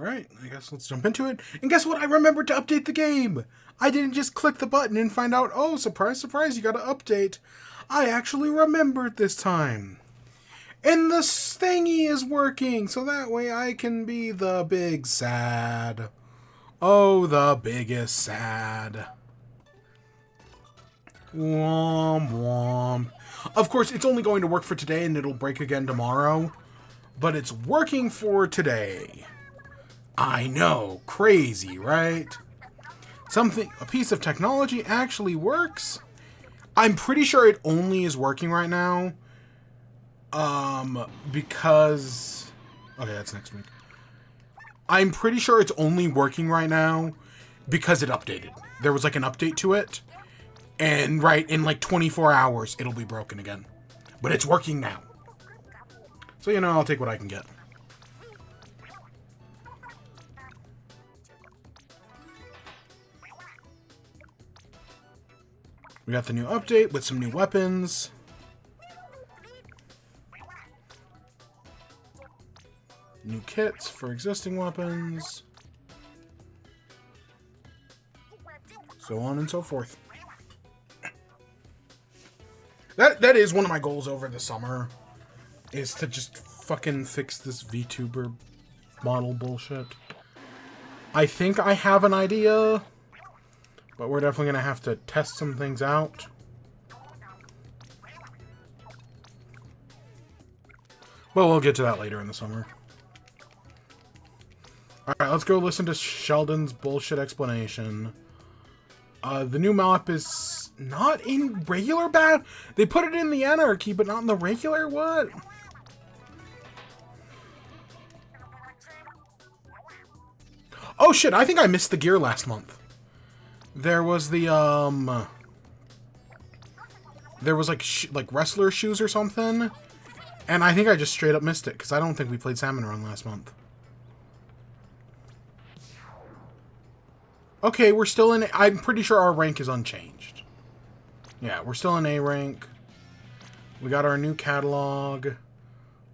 Alright, I guess let's jump into it. And guess what? I remembered to update the game! I didn't just click the button and find out, oh, surprise, surprise, you gotta update. I actually remembered this time. And the thingy is working, so that way I can be the big sad. Oh, the biggest sad. Womp womp. Of course, it's only going to work for today and it'll break again tomorrow. But it's working for today. I know, crazy, right? A piece of technology actually works. I'm pretty sure it only is working right now. Because... Okay, that's next week. I'm pretty sure it's only working right now because it updated. There was like an update to it. And right in like 24 hours, it'll be broken again. But it's working now. So, you know, I'll take what I can get. We got the new update with some new weapons. New kits for existing weapons. So on and so forth. That is one of my goals over the summer. Is to just fucking fix this VTuber model bullshit. I think I have an idea. But we're definitely going to have to test some things out. Well, we'll get to that later in the summer. Alright, let's go listen to Sheldon's bullshit explanation. The new map is not in regular bat. They put it in the Anarchy, but not in the regular? What? Oh shit, I think I missed the gear last month. There was the, there was like wrestler shoes or something. And I think I just straight up missed it, because I don't think we played Salmon Run last month. Okay, we're still in... I'm pretty sure our rank is unchanged. Yeah, we're still in A rank. We got our new catalog.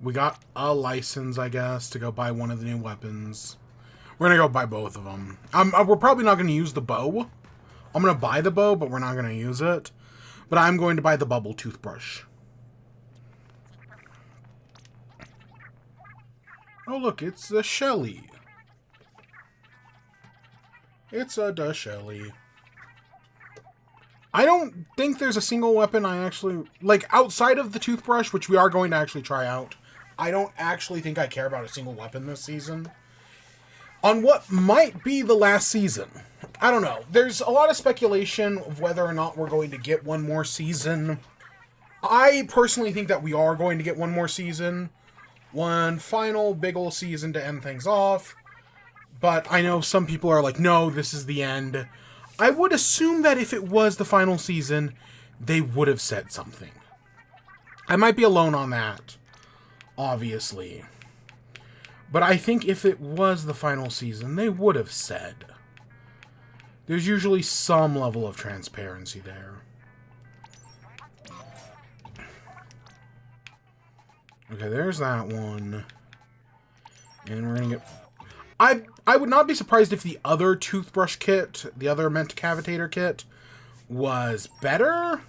We got a license, I guess, to go buy one of the new weapons. We're gonna go buy both of them. We're probably not gonna use the bow. I'm gonna buy the bow, but we're not gonna use it. But I'm going to buy the bubble toothbrush. Oh, look, it's a Shelly. It's a Shelly. I don't think there's a single weapon I actually... Like, outside of the toothbrush, which we are going to actually try out, I don't actually think I care about a single weapon this season. On what might be the last season. I don't know. There's a lot of speculation of whether or not we're going to get one more season. I personally think that we are going to get one more season. One final big ol' season to end things off. But I know some people are like, no, this is the end. I would assume that if it was the final season, they would have said something. I might be alone on that, obviously. But I think if it was the final season, they would have said. There's usually some level of transparency there. Okay, there's that one. And we're gonna get... I would not be surprised if the other toothbrush kit, the other Mentacavitator kit, was better.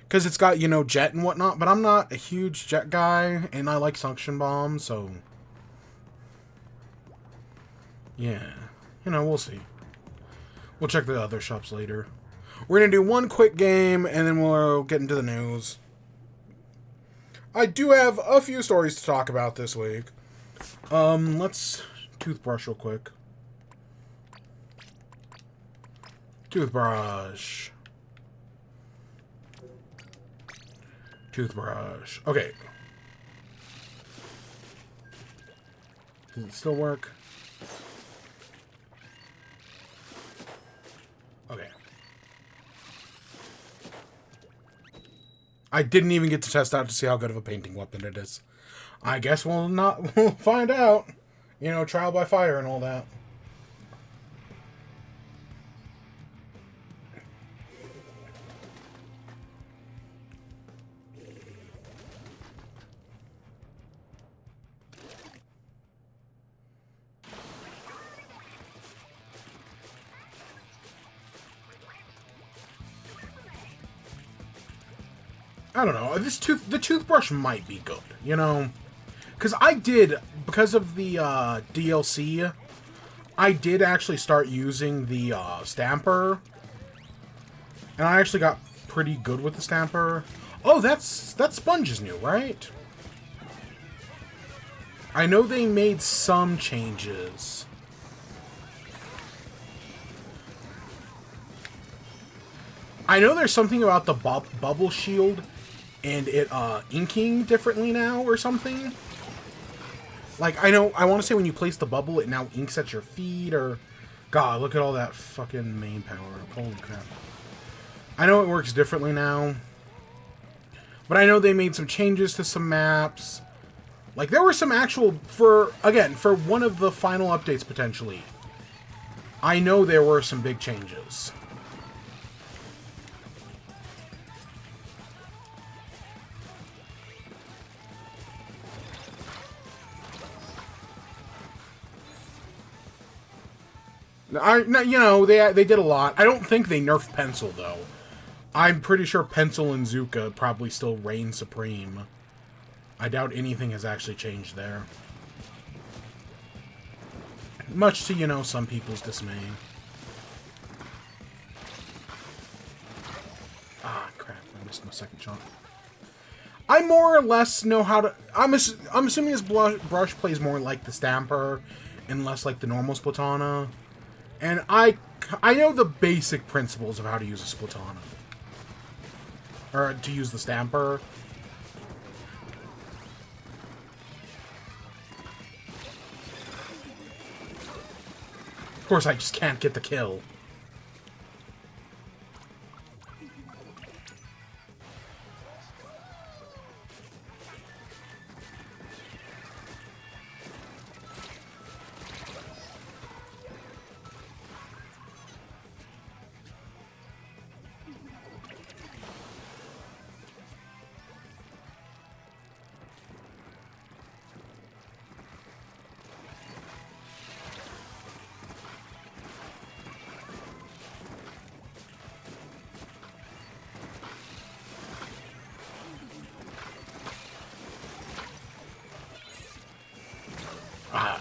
Because it's got, you know, jet and whatnot. But I'm not a huge jet guy, and I like suction bombs, so... Yeah. You know, we'll see. We'll check the other shops later. We're going to do one quick game, and then we'll get into the news. I do have a few stories to talk about this week. Let's toothbrush real quick. Toothbrush. Toothbrush. Okay. Does it still work? Okay. I didn't even get to test out to see how good of a painting weapon it is. I guess we'll find out. You know, trial by fire and all that. I don't know. The toothbrush might be good, you know? Because because of the DLC, I did actually start using the stamper. And I actually got pretty good with the stamper. Oh, that sponge is new, right? I know they made some changes. I know there's something about the bubble shield and it inking differently now or something. Like, I want to say when you place the bubble, it now inks at your feet or... God, look at all that fucking main power. Holy crap. I know it works differently now. But I know they made some changes to some maps. Like, there were some actual... for one of the final updates, potentially. I know there were some big changes. You know, they did a lot. I don't think they nerfed Pencil, though. I'm pretty sure Pencil and Zuka probably still reign supreme. I doubt anything has actually changed there. Much to, you know, some people's dismay. Ah, crap. I missed my second shot. I more or less know how to... I'm assuming this brush plays more like the Stamper and less like the normal Splatana. And I know the basic principles of how to use a Splatana. Or to use the Stamper. Of course, I just can't get the kill.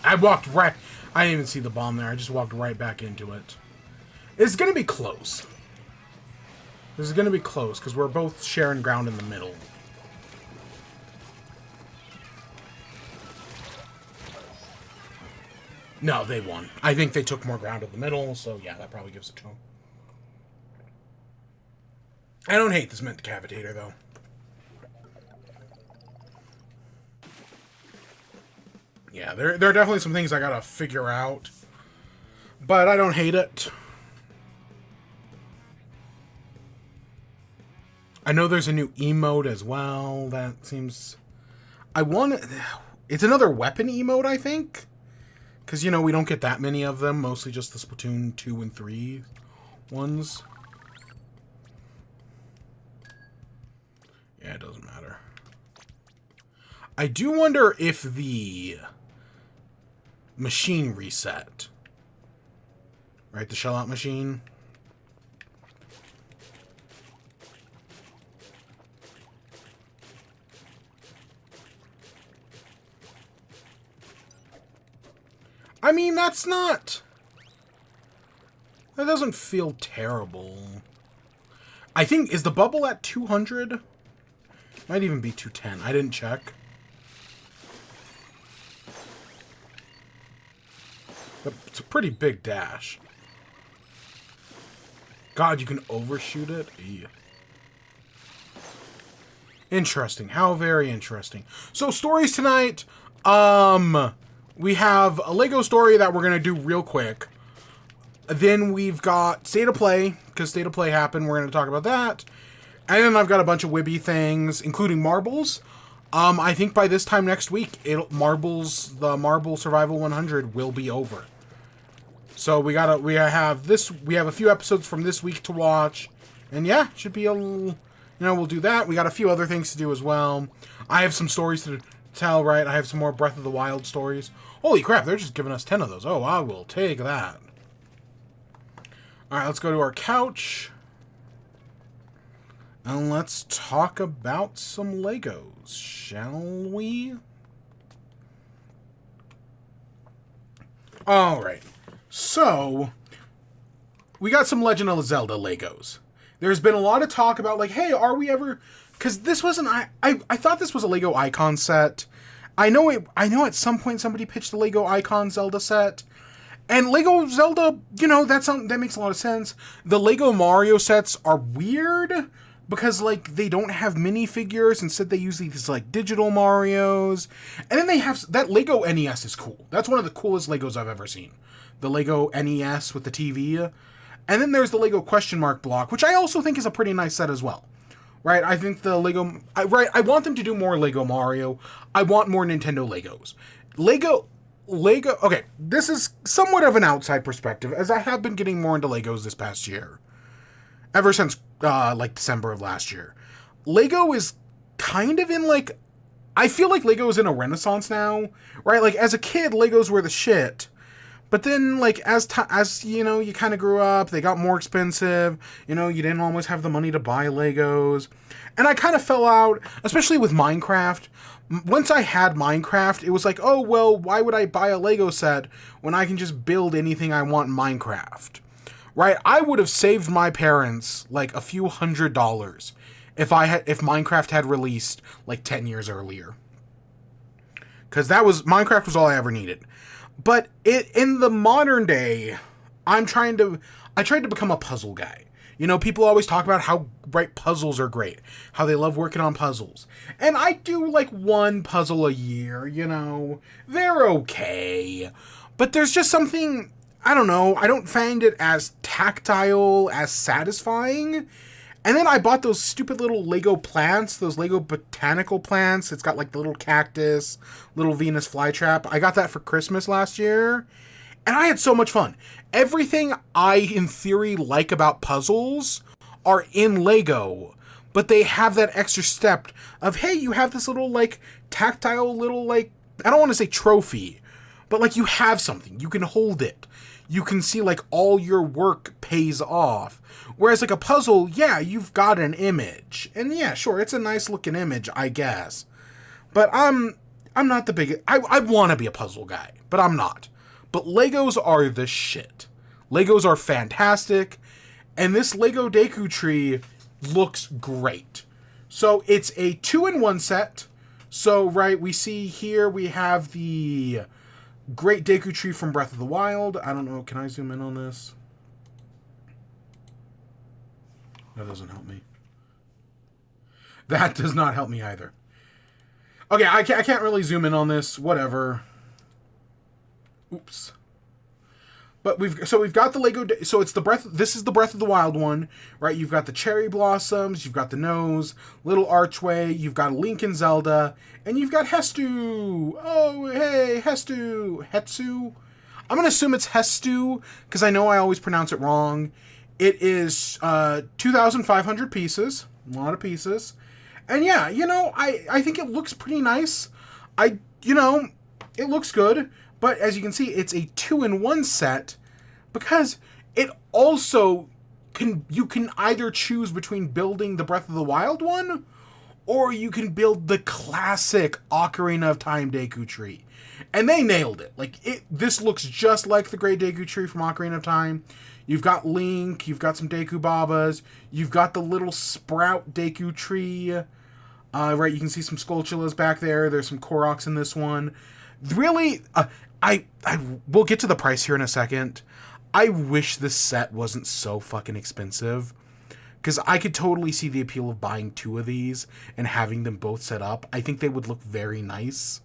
I walked right... I didn't even see the bomb there. I just walked right back into it. It's going to be close. This is going to be close, because we're both sharing ground in the middle. No, they won. I think they took more ground in the middle, so yeah, that probably gives it to them. I don't hate this mint decapitator, though. Yeah, there are definitely some things I gotta figure out. But I don't hate it. I know there's a new emote as well. That seems... It's another weapon emote, I think? Because, you know, we don't get that many of them. Mostly just the Splatoon 2 and 3 ones. Yeah, it doesn't matter. I do wonder if the... machine reset. Right, the shell out machine. I mean, that's not... that doesn't feel terrible. I think, is the bubble at 200? Might even be 210. I didn't check. It's a pretty big dash. God, you can overshoot it? Ew. Interesting. How very interesting. So, stories tonight. We have a Lego story that we're going to do real quick. Then we've got State of Play, because State of Play happened. We're going to talk about that. And then I've got a bunch of WIBE things, including marbles. I think by this time next week, the Marble Survival 100 will be over. So we have a few episodes from this week to watch, and yeah, should be we'll do that. We got a few other things to do as well. I have some stories to tell, right? I have some more Breath of the Wild stories. Holy crap, they're just giving us 10 of those. Oh, I will take that. All right, let's go to our couch. And let's talk about some Legos, shall we? Alright, so we got some Legend of Zelda Legos. There's been a lot of talk about, like, hey, are we ever... Because this wasn't... I thought this was a Lego Icon set. I know at some point somebody pitched the Lego Icon Zelda set. And Lego Zelda, you know, that makes a lot of sense. The Lego Mario sets are weird because, like, they don't have minifigures. Instead, they use these, like, digital Marios. And then they have... That Lego NES is cool. That's one of the coolest Legos I've ever seen. The Lego NES with the TV. And then there's the Lego question mark block, which I also think is a pretty nice set as well. Right? I think the Lego... I want them to do more Lego Mario. I want more Nintendo Legos. Lego... Okay, this is somewhat of an outside perspective, as I have been getting more into Legos this past year. Ever since, like, December of last year. Lego is kind of in, like... I feel like Lego is in a renaissance now, right? Like, as a kid, Legos were the shit. But then, like, as you know, you kind of grew up, they got more expensive, you know, you didn't always have the money to buy Legos. And I kind of fell out, especially with Minecraft. Once I had Minecraft, it was like, oh, well, why would I buy a Lego set when I can just build anything I want in Minecraft? Right? I would have saved my parents, like, a few $100s if Minecraft had released, like, 10 years earlier. Because Minecraft was all I ever needed. But in the modern day, I tried to become a puzzle guy. You know, people always talk about how puzzles are great, how they love working on puzzles. And I do like one puzzle a year, you know. They're okay. But there's just something, I don't know, I don't find it as tactile, as satisfying. And then I bought those stupid little Lego plants, those Lego botanical plants. It's got like the little cactus, little Venus flytrap. I got that for Christmas last year. And I had so much fun. Everything I, in theory, like about puzzles are in Lego. But they have that extra step of, hey, you have this little, like, tactile little, like, I don't want to say trophy. But, like, you have something. You can hold it. You can see, like, all your work pays off. Whereas, like, a puzzle, yeah, you've got an image. And, yeah, sure, it's a nice-looking image, I guess. But I'm not the biggest... I want to be a puzzle guy, but I'm not. But Legos are the shit. Legos are fantastic. And this Lego Deku tree looks great. So, it's a 2-in-1 set. So, right, we see here we have the... Great Deku tree from Breath of the Wild. I don't know. Can I zoom in on this? That doesn't help me. That does not help me either. Okay, I can't really zoom in on this. Whatever. Oops. But we've got the Lego. So it's this is the Breath of the Wild one, right? You've got the cherry blossoms, you've got the nose, little archway, you've got Link and Zelda, and you've got Hestu. Oh, hey, Hetsu. I'm gonna assume it's Hestu because I know I always pronounce it wrong. It is 2,500 pieces, a lot of pieces, and yeah, you know, I think it looks pretty nice. It looks good. But as you can see, it's a 2-in-1 set because it also you can either choose between building the Breath of the Wild one or you can build the classic Ocarina of Time Deku tree. And they nailed it. Like, this looks just like the Great Deku tree from Ocarina of Time. You've got Link, you've got some Deku Babas, you've got the little Sprout Deku tree. Right, you can see some Skulltulas back there. There's some Koroks in this one. Really, I will get to the price here in a second. I wish this set wasn't so fucking expensive. Because I could totally see the appeal of buying 2 of these and having them both set up. I think they would look very nice.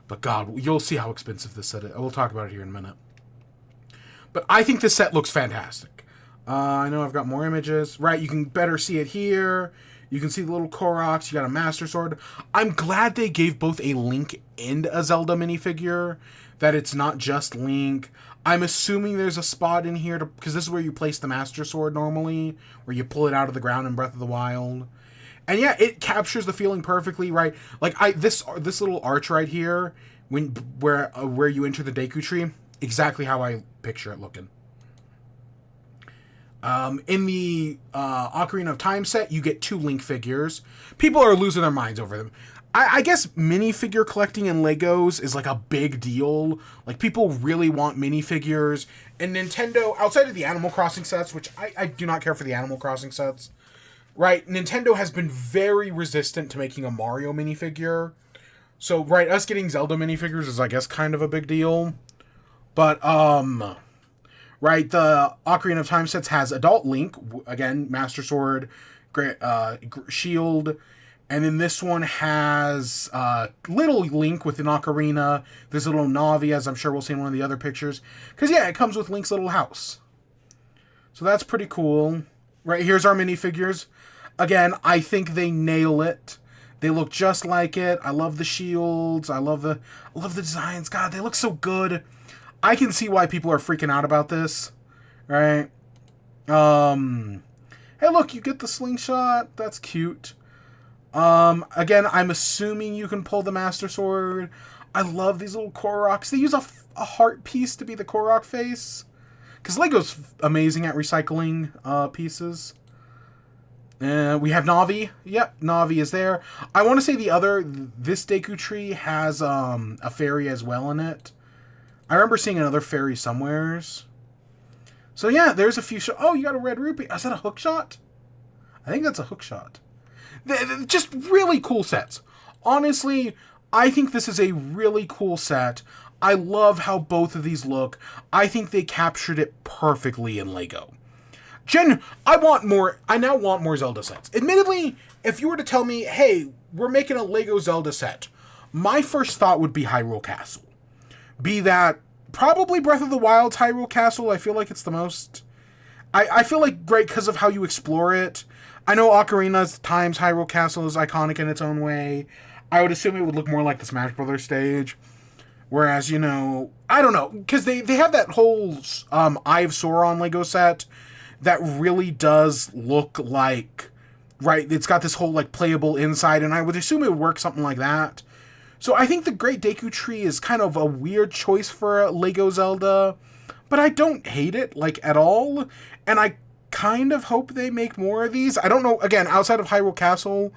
But God, you'll see how expensive this set is. We'll talk about it here in a minute. But I think this set looks fantastic. I know I've got more images. Right, you can better see it here. You can see the little Koroks. You got a Master Sword. I'm glad they gave both a Link and a Zelda minifigure. That it's not just Link. I'm assuming there's a spot in here because this is where you place the Master Sword normally, where you pull it out of the ground in Breath of the Wild. And yeah, it captures the feeling perfectly, right? Like this little arch right here, where you enter the Deku tree, exactly how I picture it looking. In the Ocarina of Time set, you get 2 Link figures. People are losing their minds over them. I guess minifigure collecting in Legos is like a big deal. Like, people really want minifigures. And Nintendo, outside of the Animal Crossing sets, which I do not care for the Animal Crossing sets, right? Nintendo has been very resistant to making a Mario minifigure. So, right, us getting Zelda minifigures is, I guess, kind of a big deal. But, right, the Ocarina of Time sets has Adult Link, again, Master Sword, Shield, and then this one has little Link with an ocarina. There's a little Navi, as I'm sure we'll see in one of the other pictures. Because, yeah, it comes with Link's little house. So that's pretty cool. Right, here's our minifigures. Again, I think they nail it. They look just like it. I love the shields. I love the designs. God, they look so good. I can see why people are freaking out about this. Right? Hey, look, you get the slingshot. That's cute. Again, I'm assuming you can pull the Master Sword. I love these little Koroks. They use a heart piece to be the Korok face. Because Lego's amazing at recycling pieces. We have Navi. Yep, Navi is there. I want to say this Deku tree has a fairy as well in it. I remember seeing another fairy somewheres. So yeah, there's a few oh, you got a red rupee. Is that a hook shot? I think that's a hook shot. Just really cool sets. Honestly, I think this is a really cool set. I love how both of these look. I think they captured it perfectly in Lego. I now want more Zelda sets. Admittedly, if you were to tell me, hey, we're making a Lego Zelda set, my first thought would be Hyrule Castle. Be that probably Breath of the Wild's Hyrule Castle. I feel like it's the most... I feel like great because of how you explore it. I know Ocarina's Time's Hyrule Castle is iconic in its own way. I would assume it would look more like the Smash Brothers stage. Whereas, I don't know, because they have that whole Eye of Sauron Lego set that really does look like, right, it's got this whole, like, playable inside, and I would assume it would work something like that. So I think the Great Deku Tree is kind of a weird choice for a Lego Zelda, but I don't hate it, like, at all, and I kind of hope they make more of these. I don't know, again, outside of Hyrule Castle,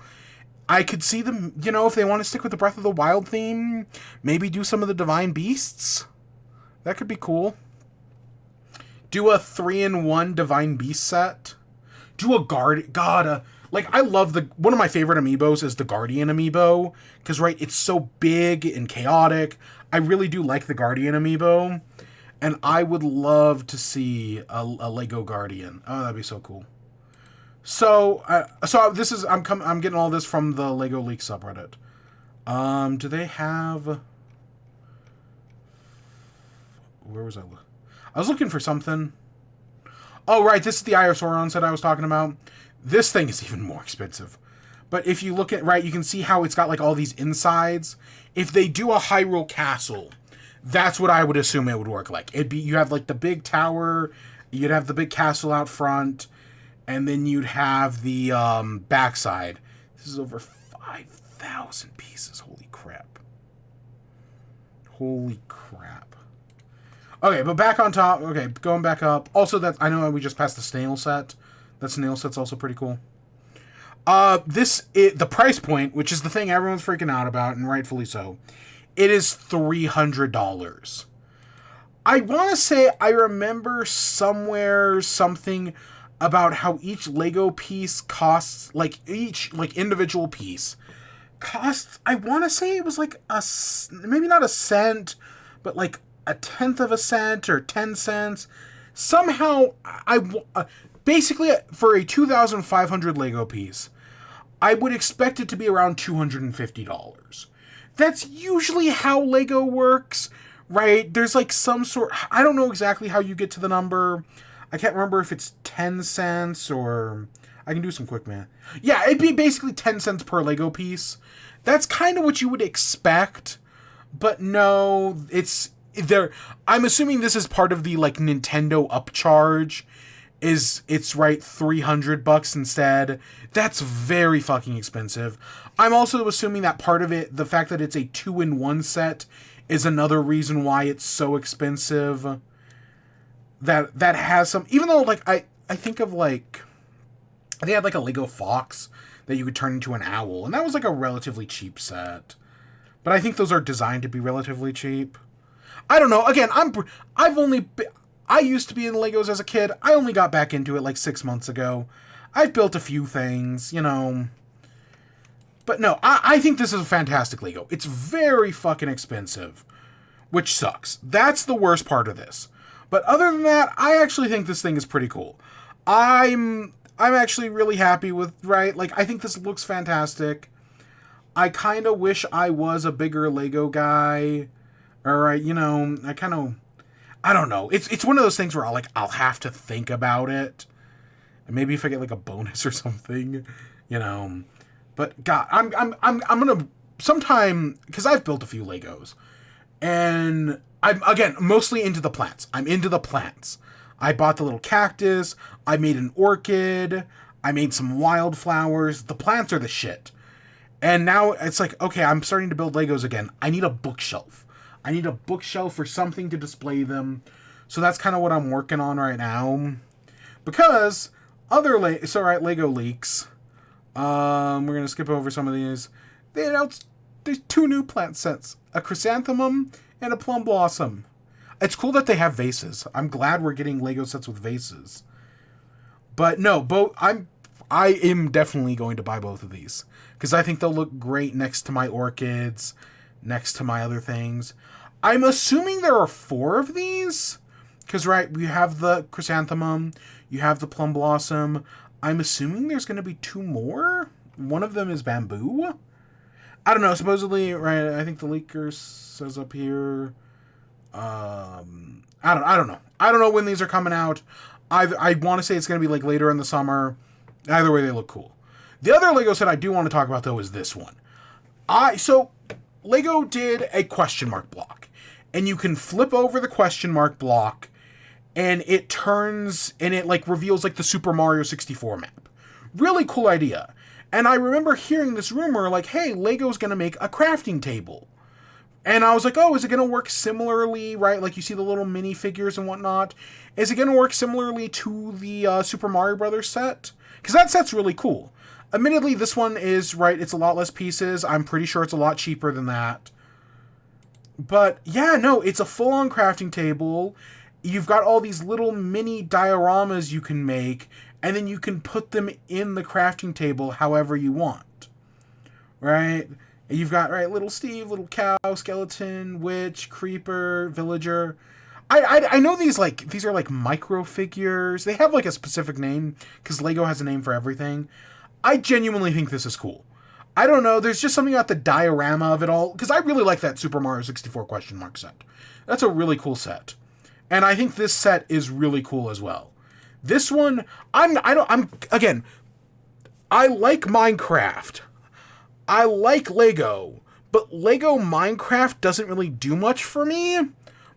I could see them, if they want to stick with the Breath of the Wild theme, maybe do some of the Divine Beasts. That could be cool. Do a 3-in-1 Divine Beast set. Do a I love one of my favorite amiibos is the Guardian amiibo. Because, right, it's so big and chaotic. I really do like the Guardian amiibo. And I would love to see a Lego Guardian. Oh, that'd be so cool. So this is, I'm getting all this from the Lego Leaks subreddit. Do they have... Where was I? I was looking for something. Oh, right, this is the Eye of Sauron set I was talking about. This thing is even more expensive. But if you look at, right, you can see how it's got, like, all these insides. If they do a Hyrule Castle, that's what I would assume it would work like. You have, like, the big tower, you'd have the big castle out front, and then you'd have the backside. This is over 5,000 pieces. Holy crap. Holy crap. Okay, but back on top. Okay, going back up. Also, I know we just passed the snail set. That snail set's also pretty cool. The price point, which is the thing everyone's freaking out about, and rightfully so, it is $300. I want to say I remember somewhere something about how each Lego piece costs, like each individual piece costs, I want to say it was like maybe not a cent, but like a tenth of a cent or 10 cents. Somehow, basically for a 2,500 Lego piece, I would expect it to be around $250. That's usually how Lego works, right? There's like some sort, I don't know exactly how you get to the number. I can't remember if it's 10 cents or... I can do some quick math. Yeah, it'd be basically 10 cents per Lego piece. That's kind of what you would expect. But no, it's... I'm assuming this is part of the, like, Nintendo upcharge. It's right, $300 instead. That's very fucking expensive. I'm also assuming that part of it, the fact that it's a 2-in-1 set, is another reason why it's so expensive. That has some, even though, like, I think of like, they had like a Lego Fox that you could turn into an owl, and that was like a relatively cheap set. But I think those are designed to be relatively cheap. I don't know. Again, I used to be in Legos as a kid. I only got back into it like 6 months ago. I've built a few things, you know. But no, I think this is a fantastic Lego. It's very fucking expensive, which sucks. That's the worst part of this. But other than that, I actually think this thing is pretty cool. I'm actually really happy with, right? Like, I think this looks fantastic. I kind of wish I was a bigger Lego guy. Or, you know, I don't know. It's one of those things where I'll have to think about it. And maybe if I get like a bonus or something, you know. But God, I'm gonna sometime, because I've built a few Legos, and I'm again mostly into the plants. I'm into the plants. I bought the little cactus. I made an orchid. I made some wildflowers. The plants are the shit. And now it's like, okay, I'm starting to build Legos again. I need a bookshelf. I need a bookshelf or something to display them. So that's kind of what I'm working on right now. Because Lego leaks. We're going to skip over some of these. They announced there's 2 new plant sets. A chrysanthemum and a plum blossom. It's cool that they have vases. I'm glad we're getting Lego sets with vases. But no, I am definitely going to buy both of these. Because I think they'll look great next to my orchids, next to my other things. I'm assuming there are 4 of these. Because, right, we have the chrysanthemum, you have the plum blossom. I'm assuming there's going to be 2 more. One of them is bamboo. I don't know, supposedly, right, I think the leaker says up here. I don't know. I don't know when these are coming out. I want to say it's going to be like later in the summer. Either way, they look cool. The other Lego set I do want to talk about, though, is this one. So, Lego did a question mark block. And you can flip over the question mark block, and it turns, and it, like, reveals, like, the Super Mario 64 map. Really cool idea. And I remember hearing this rumor, like, hey, Lego's going to make a crafting table. And I was like, oh, is it going to work similarly, right? Like, you see the little minifigures and whatnot. Is it going to work similarly to the Super Mario Brothers set? Because that set's really cool. Admittedly, this one is, right, it's a lot less pieces. I'm pretty sure it's a lot cheaper than that. But, yeah, no, it's a full-on crafting table. You've got all these little mini dioramas you can make, and then you can put them in the crafting table however you want. Right? And you've got, right, little Steve, little cow, skeleton, witch, creeper, villager. I know these are like micro figures. They have like a specific name, because Lego has a name for everything. I genuinely think this is cool. I don't know, there's just something about the diorama of it all, because I really like that Super Mario 64 question mark set. That's a really cool set. And I think this set is really cool as well. This one, I like Minecraft. I like Lego, but Lego Minecraft doesn't really do much for me.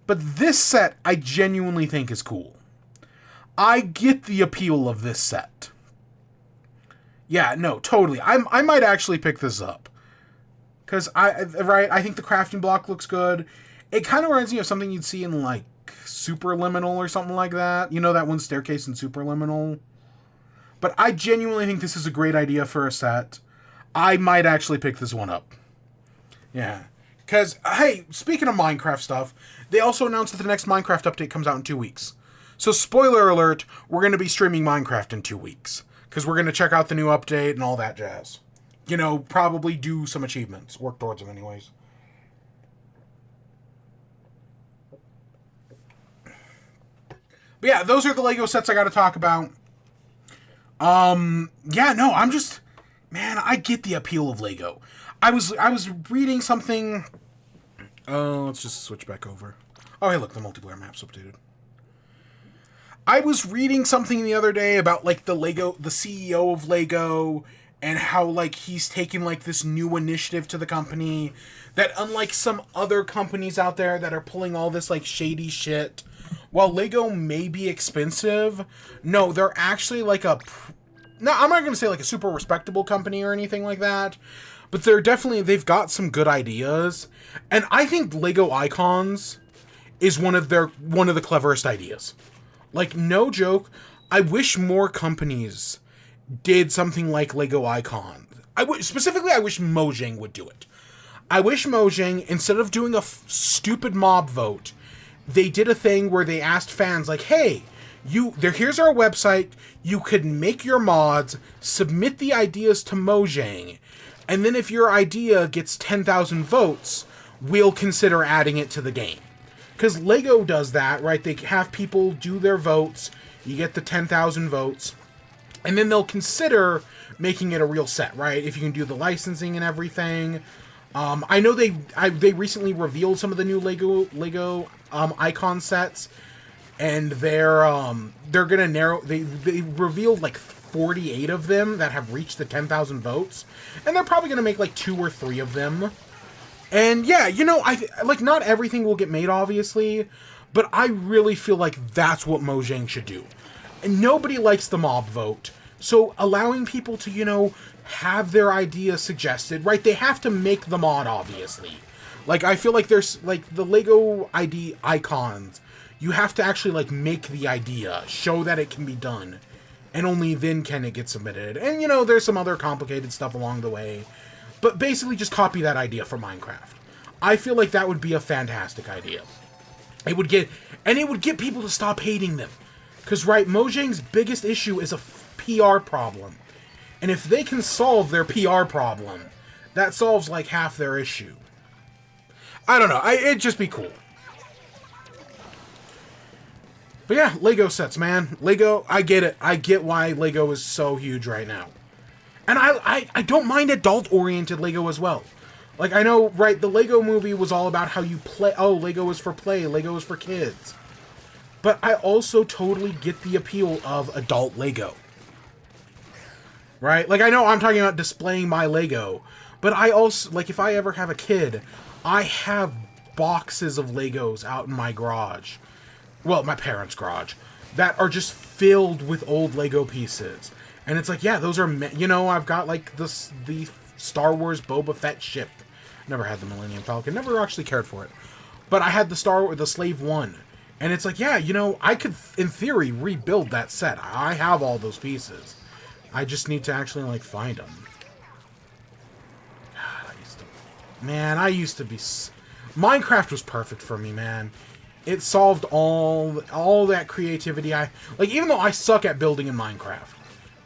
But this set, I genuinely think is cool. I get the appeal of this set. Yeah, no, totally. I might actually pick this up. Because, I think the crafting block looks good. It kind of reminds me of something you'd see in, like, Superliminal or something like that. You know that one staircase in Superliminal? But I genuinely think this is a great idea for a set. I might actually pick this one up. Yeah. Because, hey, speaking of Minecraft stuff, they also announced that the next Minecraft update comes out in 2 weeks. So, spoiler alert, we're going to be streaming Minecraft in 2 weeks. Because we're going to check out the new update and all that jazz. You know, probably do some achievements. Work towards them anyways. But yeah, those are the Lego sets I got to talk about. Yeah, no, I'm just... Man, I get the appeal of Lego. I was reading something... let's just switch back over. Oh, hey, look, the multiplayer map's updated. I was reading something the other day about, like, the CEO of Lego, and how, like, he's taking, like, this new initiative to the company, that unlike some other companies out there that are pulling all this, like, shady shit, while Lego may be expensive, no, they're actually, like, no, I'm not going to say, like, a super respectable company or anything like that, but they've got some good ideas, and I think Lego Icons is one of the cleverest ideas. Like, no joke, I wish more companies did something like Lego Icon. Specifically, I wish Mojang would do it. I wish Mojang, instead of doing a stupid mob vote, they did a thing where they asked fans, like, hey, here's our website, you could make your mods, submit the ideas to Mojang, and then if your idea gets 10,000 votes, we'll consider adding it to the game. Because Lego does that, right? They have people do their votes, you get the 10,000 votes, and then they'll consider making it a real set, right? If you can do the licensing and everything. I know they recently revealed some of the new Lego icon sets, and they're gonna narrow. They revealed like 48 of them that have reached the 10,000 votes, and they're probably gonna make like 2 or 3 of them. And yeah, you know, like not everything will get made, obviously, but I really feel like that's what Mojang should do. And nobody likes the mob vote. So allowing people to, you know, have their ideas suggested, right? They have to make the mod, obviously. Like, I feel like there's, like, the Lego ID icons, you have to actually, like, make the idea, show that it can be done, and only then can it get submitted. And, you know, there's some other complicated stuff along the way. But basically just copy that idea from Minecraft. I feel like that would be a fantastic idea. It would get people to stop hating them. Because, right, Mojang's biggest issue is a PR problem. And if they can solve their PR problem, that solves like half their issue. I don't know. It'd just be cool. But yeah, Lego sets, man. Lego, I get it. I get why Lego is so huge right now. And I don't mind adult-oriented Lego as well. Like, I know, right, the Lego movie was all about how you play. Oh, Lego is for play. Lego is for kids. But I also totally get the appeal of adult Lego. Right? Like, I know I'm talking about displaying my Lego, but I also, like, if I ever have a kid, I have boxes of Legos out in my garage. Well, my parents' garage. That are just filled with old Lego pieces. And it's like, yeah, those are, you know, I've got, like, the Star Wars Boba Fett ship. Never had the Millennium Falcon. Never actually cared for it. But I had the Slave One. And it's like, yeah, you know, I could, in theory, rebuild that set. I have all those pieces. I just need to actually, like, find them. I used to be... Minecraft was perfect for me, man. It solved all that creativity like, even though I suck at building in Minecraft,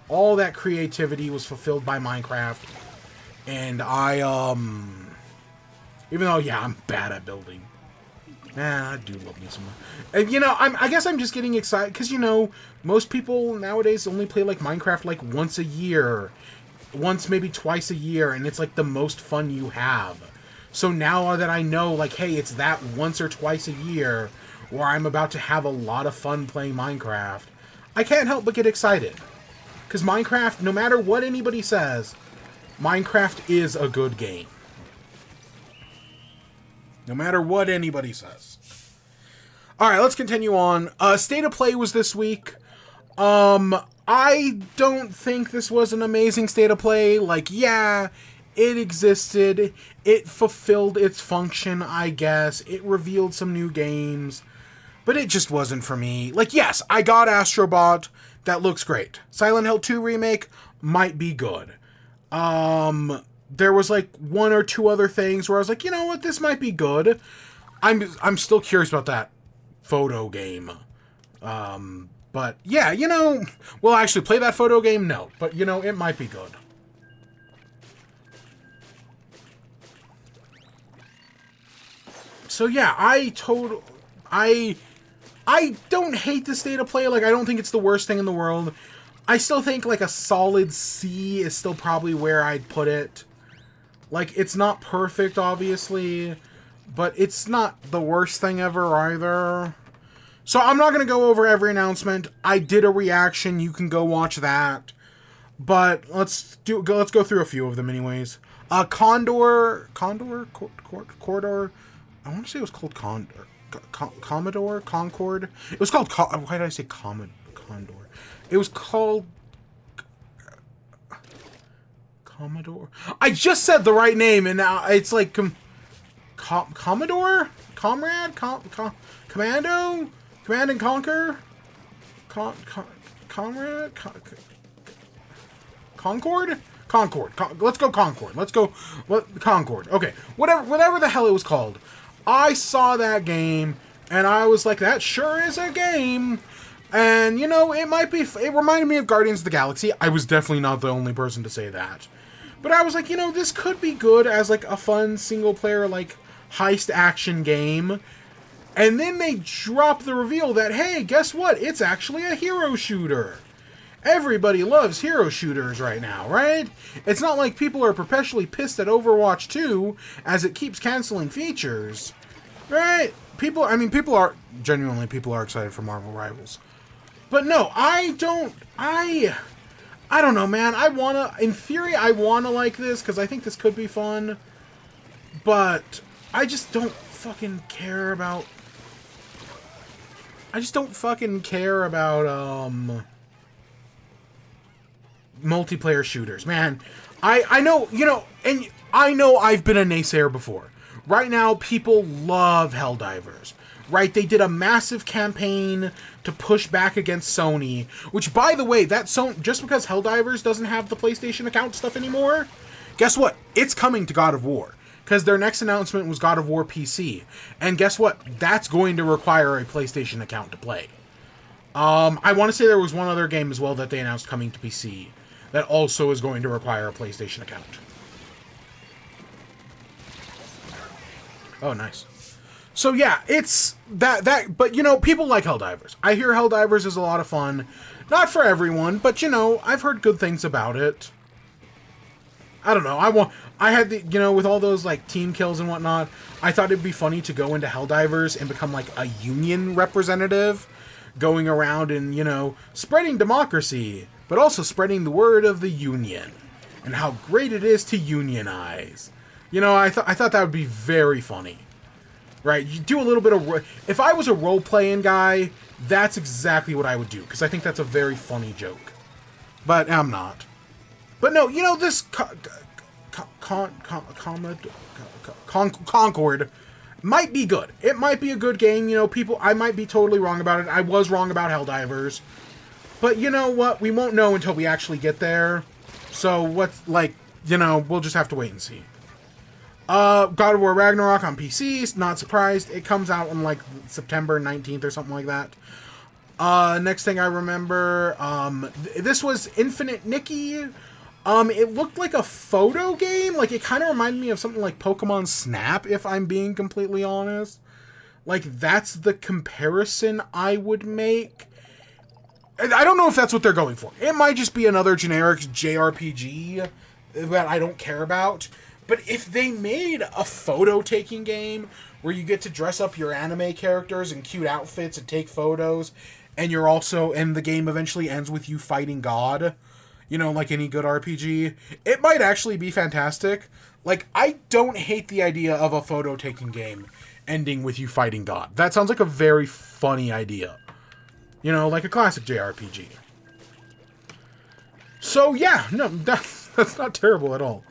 all that creativity was fulfilled by Minecraft. And even though, yeah, I'm bad at building. Man, I do love me some. And, you know, I guess I'm just getting excited, because, you know, most people nowadays only play, like, Minecraft, like, once a year. Once, maybe twice a year, and it's, like, the most fun you have. So now that I know, like, hey, it's that once or twice a year where I'm about to have a lot of fun playing Minecraft, I can't help but get excited. Because Minecraft, no matter what anybody says, Minecraft is a good game. No matter what anybody says. Alright, let's continue on. State of Play was this week. I don't think this was an amazing State of Play. Like, yeah, it existed. It fulfilled its function, I guess. It revealed some new games. But it just wasn't for me. Like, yes, I got Astro Bot. That looks great. Silent Hill 2 Remake might be good. There was, like, 1 or 2 other things where I was like, you know what, this might be good. I'm still curious about that photo game. But, yeah, you know, will I actually play that photo game? No. But, you know, it might be good. So, yeah, I don't hate the State of Play. Like, I don't think it's the worst thing in the world. I still think, like, a solid C is still probably where I'd put it. Like, it's not perfect, obviously, but it's not the worst thing ever either. So I'm not going to go over every announcement. I did a reaction. You can go watch that. But let's go through a few of them anyways. Corridor? I want to say it was called Commodore? Concord? It was called... Why did I say Condor? It was called... Commodore? I just said the right name, and now it's like... Commodore? Comrade? Commando? Command and Conquer? Comrade? Concord? Concord. Let's go Concord. Let's go Concord. Okay. Whatever the hell it was called. I saw that game, and I was like, that sure is a game. And, you know, it reminded me of Guardians of the Galaxy. I was definitely not the only person to say that. But I was like, you know, this could be good as, like, a fun single-player, like, heist action game. And then they drop the reveal that, hey, guess what? It's actually a hero shooter. Everybody loves hero shooters right now, right? It's not like people are perpetually pissed at Overwatch 2 as it keeps canceling features, right? People are excited for Marvel Rivals. But no, I don't know, man. In theory, I wanna like this because I think this could be fun. But I just don't fucking care about multiplayer shooters, man. I know, you know, and I know I've been a naysayer before. Right now, people love Helldivers, right? They did a massive campaign to push back against Sony, which, by the way, just because Helldivers doesn't have the PlayStation account stuff anymore, guess what? It's coming to God of War, because their next announcement was God of War PC, and guess what? That's going to require a PlayStation account to play. I want to say there was one other game as well that they announced coming to PC that also is going to require a PlayStation account. Oh, nice. So yeah, it's but you know, people like Helldivers. I hear Helldivers is a lot of fun. Not for everyone, but you know, I've heard good things about it. I don't know, I had the, you know, with all those like team kills and whatnot, I thought it'd be funny to go into Helldivers and become like a union representative, going around and, you know, spreading democracy, but also spreading the word of the union and how great it is to unionize. You know, I thought that would be very funny. Right? You do a little bit of... If I was a role-playing guy, that's exactly what I would do, because I think that's a very funny joke. But I'm not. But no, you know, this... Concord might be good. It might be a good game. You know, I might be totally wrong about it. I was wrong about Helldivers. But you know what? We won't know until we actually get there. So, you know, we'll just have to wait and see. God of War Ragnarok on PC, not surprised. It comes out on, like, September 19th or something like that. Next thing I remember, this was Infinite Nikki. It looked like a photo game. Like, it kind of reminded me of something like Pokemon Snap, if I'm being completely honest. Like, that's the comparison I would make. I don't know if that's what they're going for. It might just be another generic JRPG that I don't care about. But if they made a photo-taking game where you get to dress up your anime characters in cute outfits and take photos, and the game eventually ends with you fighting God, you know, like any good RPG, it might actually be fantastic. Like, I don't hate the idea of a photo-taking game ending with you fighting God. That sounds like a very funny idea. You know, like a classic JRPG. So, yeah, no, that's not terrible at all.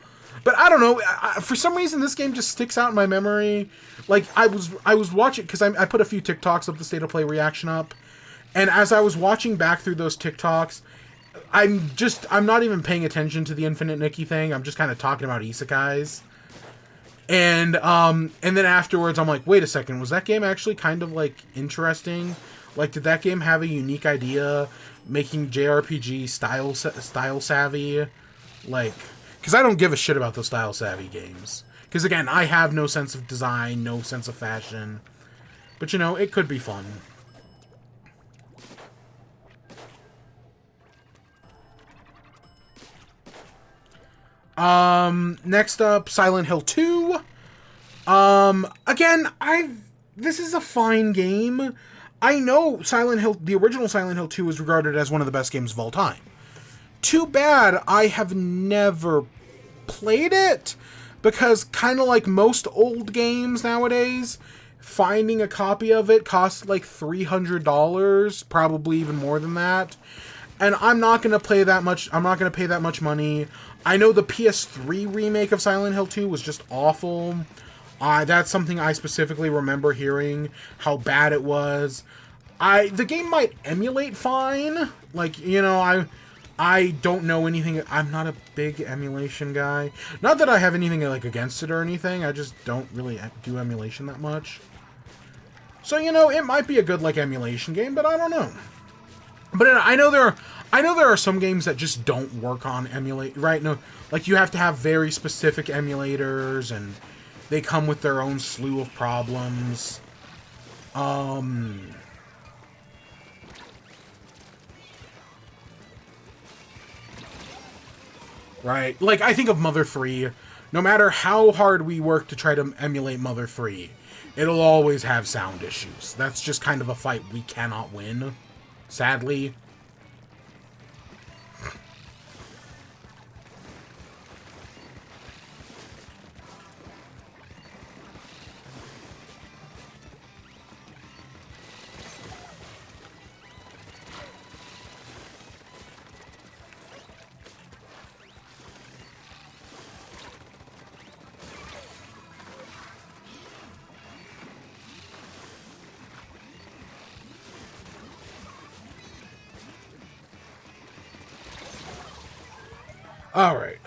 But I don't know, for some reason this game just sticks out in my memory. Like, I was watching, because I put a few TikToks of the State of Play reaction up, and as I was watching back through those TikToks, I'm not even paying attention to the Infinite Nikki thing. I'm just kind of talking about isekais. And then afterwards I'm like, wait a second, was that game actually kind of, like, interesting? Like, did that game have a unique idea, making JRPG style savvy? Like... Because I don't give a shit about those style-savvy games. Because, again, I have no sense of design, no sense of fashion. But, you know, it could be fun. Next up, Silent Hill 2. Again, this is a fine game. I know the original Silent Hill 2 is regarded as one of the best games of all time. Too bad I have never played it, because kind of like most old games nowadays, finding a copy of it costs like $300, probably even more than that. And I'm not going to play that much. I'm not going to pay that much money. I know the PS3 remake of Silent Hill 2 was just awful. That's something I specifically remember hearing, how bad it was. The game might emulate fine, Like, you know, I don't know anything. I'm not a big emulation guy. Not that I have anything like against it or anything. I just don't really do emulation that much. So, you know, it might be a good like emulation game, but I don't know. But I know there are some games that just don't work on emulate, right? No, like you have to have very specific emulators and they come with their own slew of problems. Right? Like, I think of Mother 3. No matter how hard we work to try to emulate Mother 3, it'll always have sound issues. That's just kind of a fight we cannot win, sadly. Alright,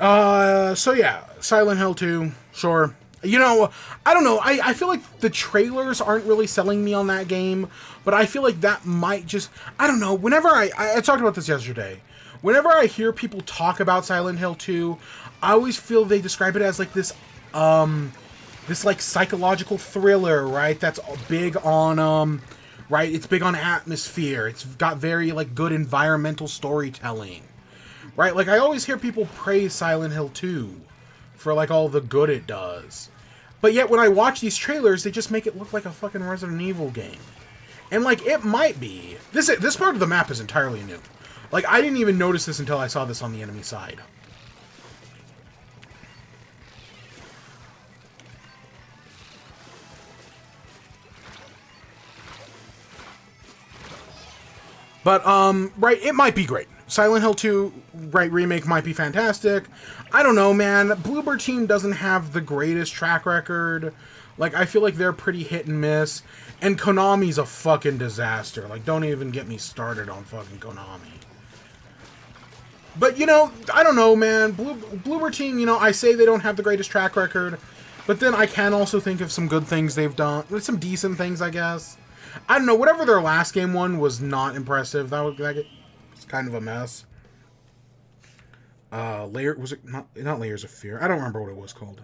so yeah, Silent Hill 2, sure. You know, I don't know, I feel like the trailers aren't really selling me on that game, but I feel like that might just, I don't know, whenever I talked about this yesterday, whenever I hear people talk about Silent Hill 2, I always feel they describe it as like this like psychological thriller, right, that's big on, right, it's big on atmosphere, it's got very, like, good environmental storytelling. Right, like, I always hear people praise Silent Hill 2 for, like, all the good it does. But yet, when I watch these trailers, they just make it look like a fucking Resident Evil game. And, like, it might be. This part of the map is entirely new. Like, I didn't even notice this until I saw this on the enemy side. But, right, it might be great. Silent Hill 2, right, remake might be fantastic. I don't know, man. Bloober Team doesn't have the greatest track record. Like, I feel like they're pretty hit and miss. And Konami's a fucking disaster. Like, don't even get me started on fucking Konami. But, you know, I don't know, man. Bloober Team, you know, I say they don't have the greatest track record. But then I can also think of some good things they've done. Some decent things, I guess. I don't know, whatever their last game one was not impressive. That was kind of a mess. Was it not Layers of Fear? I don't remember what it was called.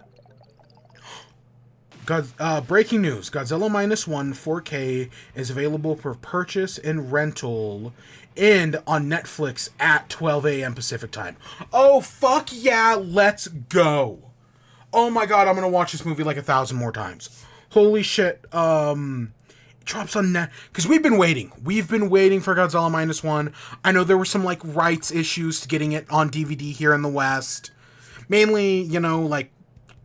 Breaking news. Godzilla Minus One 4K is available for purchase and rental and on Netflix at 12 a.m. Pacific time. Oh, fuck yeah, let's go. Oh my god, I'm gonna watch this movie like 1,000 more times. Holy shit, drops on net because we've been waiting for Godzilla Minus One. I know there were some like rights issues to getting it on DVD here in the West, mainly, you know, like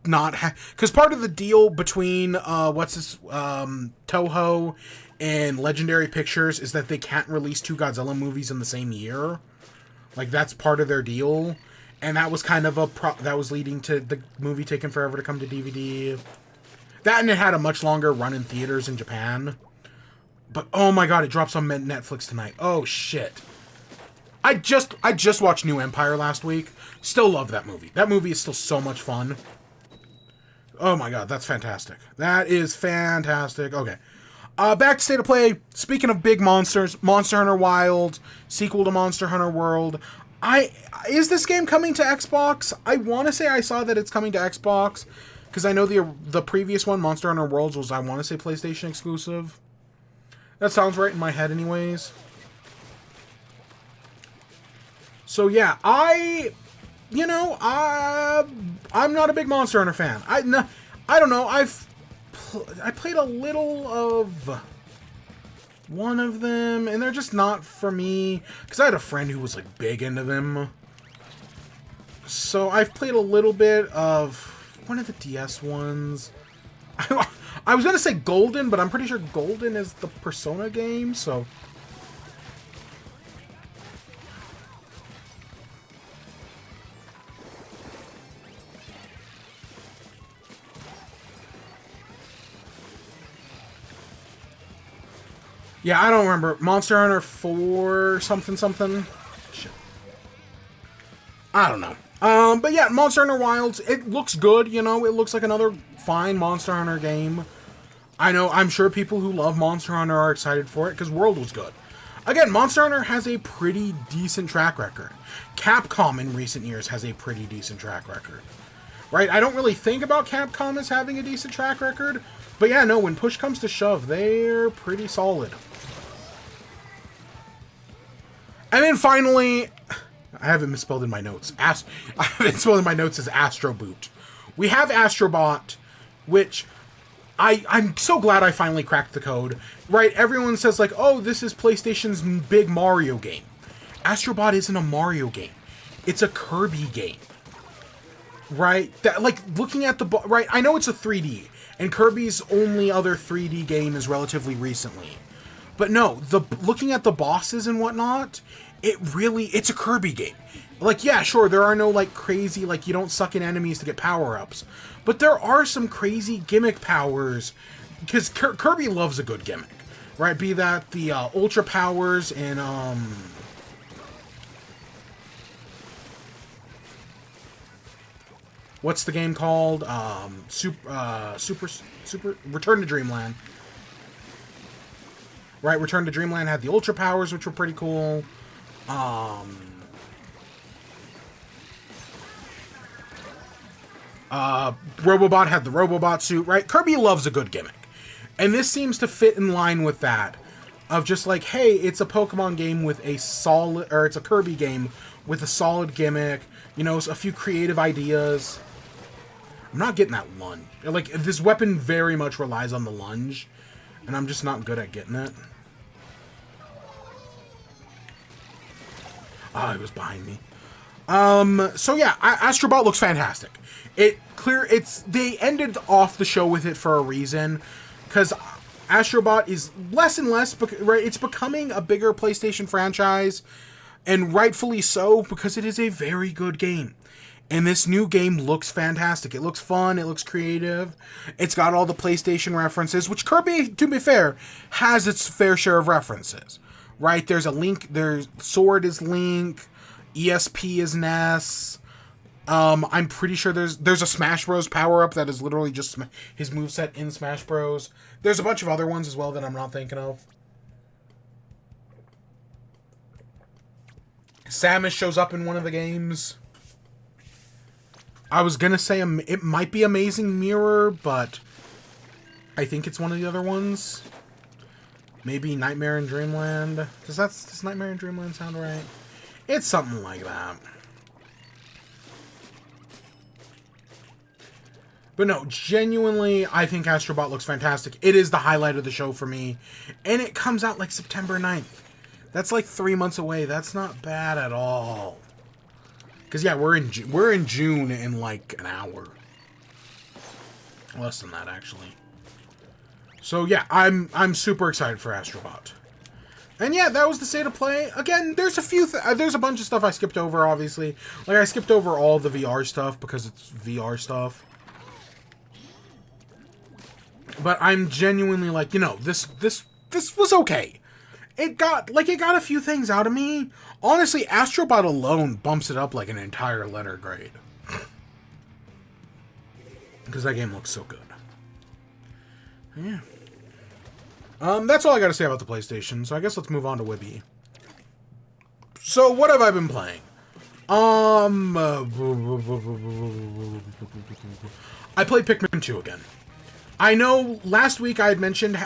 not because part of the deal between Toho and Legendary Pictures is that they can't release two Godzilla movies in the same year. Like, that's part of their deal, and that was kind of that was leading to the movie taking forever to come to DVD. That, and it had a much longer run in theaters in Japan. But, oh my god, it drops on Netflix tonight. Oh, shit. I just watched New Empire last week. Still love that movie. That movie is still so much fun. Oh my god, that's fantastic. That is fantastic. Okay. Back to State of Play. Speaking of big monsters, Monster Hunter Wild, sequel to Monster Hunter World. Is this game coming to Xbox? I want to say I saw that it's coming to Xbox, because I know the previous one, Monster Hunter Worlds, was, I want to say, PlayStation exclusive. That sounds right in my head anyways. So yeah, I'm not a big Monster Hunter fan. I don't know, I played a little of one of them, and they're just not for me, because I had a friend who was like big into them. So I've played a little bit of one of the DS ones. I was going to say Golden, but I'm pretty sure Golden is the Persona game, so... Yeah, I don't remember. Monster Hunter 4 something something. Shit. I don't know. But yeah, Monster Hunter Wilds, it looks good, you know, it looks like another fine Monster Hunter game. I'm sure people who love Monster Hunter are excited for it, because World was good. Again, Monster Hunter has a pretty decent track record. Capcom in recent years has a pretty decent track record. Right? I don't really think about Capcom as having a decent track record, but yeah, no, when push comes to shove, they're pretty solid. And then finally, I have it misspelled in my notes. I have it misspelled in my notes as Astro Boot. We have Astrobot, which I'm so glad I finally cracked the code. Right? Everyone says like, oh, this is PlayStation's big Mario game. Astrobot isn't a Mario game. It's a Kirby game. Right? That, like, looking at the... Right? I know it's a 3D, and Kirby's only other 3D game is relatively recently. But no, looking at the bosses and whatnot, it's a Kirby game. Like, yeah, sure, there are no, like, crazy, like, you don't suck in enemies to get power-ups. But there are some crazy gimmick powers, because Kirby loves a good gimmick. Right? Be that the Ultra Powers in, what's the game called? Super Return to Dreamland. Right, Return to Dreamland had the Ultra Powers, which were pretty cool. Robobot had the Robobot suit, right? Kirby loves a good gimmick. And this seems to fit in line with that. Of just like, hey, it's a Pokemon game with a solid... Or it's a Kirby game with a solid gimmick. You know, a few creative ideas. I'm not getting that lunge. Like, this weapon very much relies on the lunge. And I'm just not good at getting it. Oh, it was behind me. So yeah, Astrobot looks fantastic. They ended off the show with it for a reason, because Astrobot is less and less, right? It's becoming a bigger PlayStation franchise, and rightfully so, because it is a very good game. And this new game looks fantastic. It looks fun, it looks creative, it's got all the PlayStation references, which Kirby, to be fair, has its fair share of references. Right, there's a Link, there's Sword is Link, ESP is Ness. I'm pretty sure there's a Smash Bros. Power-up that is literally just his moveset in Smash Bros. There's a bunch of other ones as well that I'm not thinking of. Samus shows up in one of the games. I was gonna say it might be Amazing Mirror, but I think it's one of the other ones. Maybe Nightmare in Dreamland. Does Nightmare in Dreamland sound right? It's something like that. But no, genuinely, I think Astrobot looks fantastic. It is the highlight of the show for me. And it comes out like September 9th. That's like 3 months away. That's not bad at all. Because yeah, we're in June in like an hour. Less than that, actually. So yeah, I'm super excited for Astrobot. And yeah, that was the state of play. Again, there's a bunch of stuff I skipped over, obviously. Like, I skipped over all the VR stuff because it's VR stuff. But I'm genuinely like, you know, this was okay. It got a few things out of me. Honestly, Astrobot alone bumps it up like an entire letter grade. Because that game looks so good. Yeah. That's all I gotta say about the PlayStation, so I guess let's move on to WIBE. So, what have I been playing? I played Pikmin 2 again. I know last week I mentioned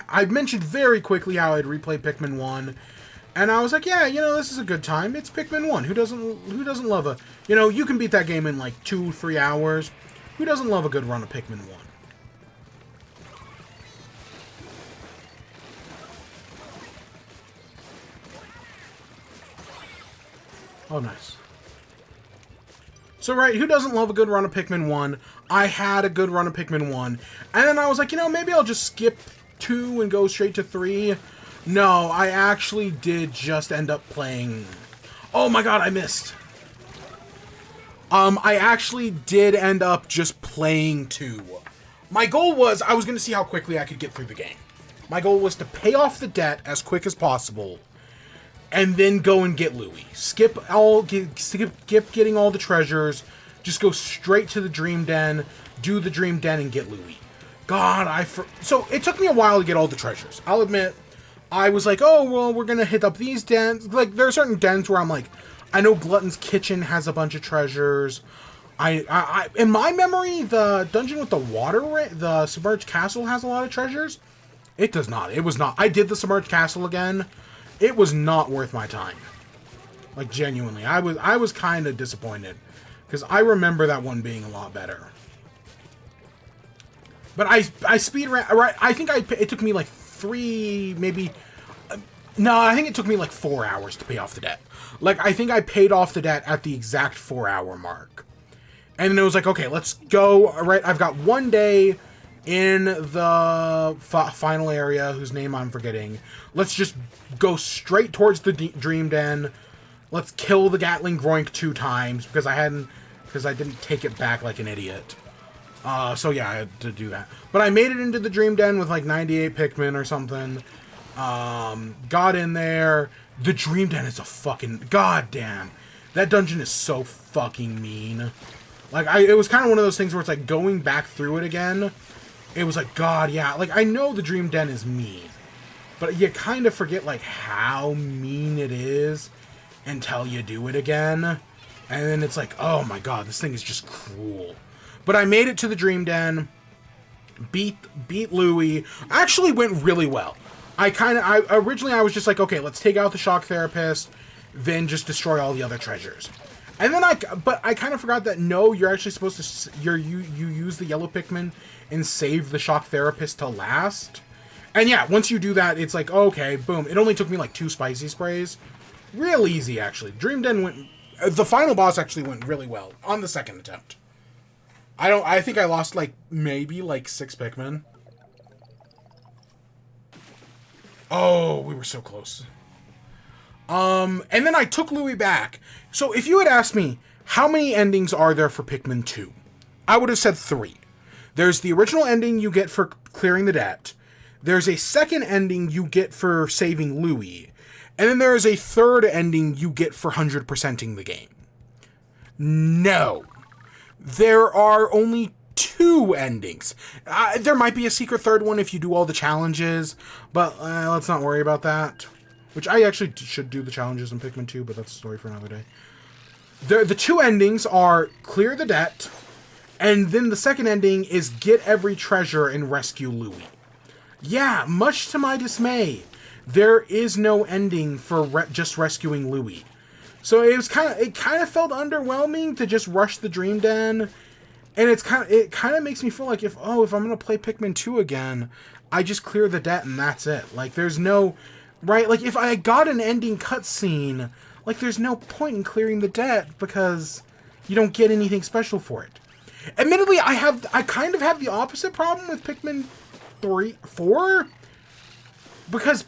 very quickly how I'd replayed Pikmin 1, and I was like, yeah, you know, this is a good time. It's Pikmin 1. Who doesn't love a... You know, you can beat that game in like 2-3 hours. Who doesn't love a good run of Pikmin 1? Oh, nice. So, right, who doesn't love a good run of Pikmin 1? I had a good run of Pikmin 1. And then I was like, you know, maybe I'll just skip 2 and go straight to 3. No, I actually did just end up playing... Oh my god, I missed! I actually did end up just playing 2. My goal was, I was going to see how quickly I could get through the game. My goal was to pay off the debt as quick as possible, and then go and get Louie. Skip getting all the treasures, just go straight to the Dream Den, do the Dream Den, and get Louie. God, so it took me a while to get all the treasures. I'll admit, I was like, oh, well, we're gonna hit up these dens. Like, there are certain dens where I'm like, I know Glutton's Kitchen has a bunch of treasures. In my memory, the dungeon with the water, the submerged castle, has a lot of treasures. It does not. It was not. I did the submerged castle again. It was not worth my time. Like, genuinely, I was kind of disappointed because I remember that one being a lot better. But I speed ran. Right, I think it took me like 3, maybe. No, I think it took me like 4 hours to pay off the debt. Like, I think I paid off the debt at the exact 4-hour mark. And then it was like, okay, let's go. All right, I've got 1 day in the final area, whose name I'm forgetting. Let's just go straight towards the Dream Den. Let's kill the Gatling Groink 2 times because I didn't take it back like an idiot. So yeah, I had to do that. But I made it into the Dream Den with like 98 Pikmin or something. Got in there. The Dream Den is a fucking goddamn. That dungeon is so fucking mean. Like, it was kind of one of those things where it's like going back through it again. It was like, God, yeah. Like, I know the Dream Den is mean, but you kind of forget like how mean it is until you do it again, and then it's like, oh my God, this thing is just cruel. But I made it to the Dream Den, beat Louie. Actually went really well. Originally I was just like, okay, let's take out the shock therapist, then just destroy all the other treasures. And then I kind of forgot that no, you're actually supposed to you use the yellow Pikmin and save the shock therapist to last. And yeah, once you do that, it's like, okay, boom. It only took me like 2 spicy sprays. Real easy, actually. Dream Den the final boss actually went really well on the second attempt. I think I lost like maybe like 6 Pikmin. Oh, we were so close. And then I took Louie back. So if you had asked me, how many endings are there for Pikmin 2? I would have said 3. There's the original ending you get for clearing the debt. There's a second ending you get for saving Louie. And then there is a third ending you get for 100%ing the game. No. There are only 2 endings. There might be a secret third one if you do all the challenges, but let's not worry about that. Which I actually should do the challenges in Pikmin 2, but that's a story for another day. The 2 endings are clear the debt, and then the second ending is get every treasure and rescue Louie. Yeah, much to my dismay, there is no ending for just rescuing Louie. So it kind of felt underwhelming to just rush the Dream Den, and it kind of makes me feel like if I'm gonna play Pikmin 2 again, I just clear the debt and that's it. Like there's no right, like if I got an ending cutscene, like there's no point in clearing the debt because you don't get anything special for it. Admittedly, I kind of have the opposite problem with Pikmin 4. Because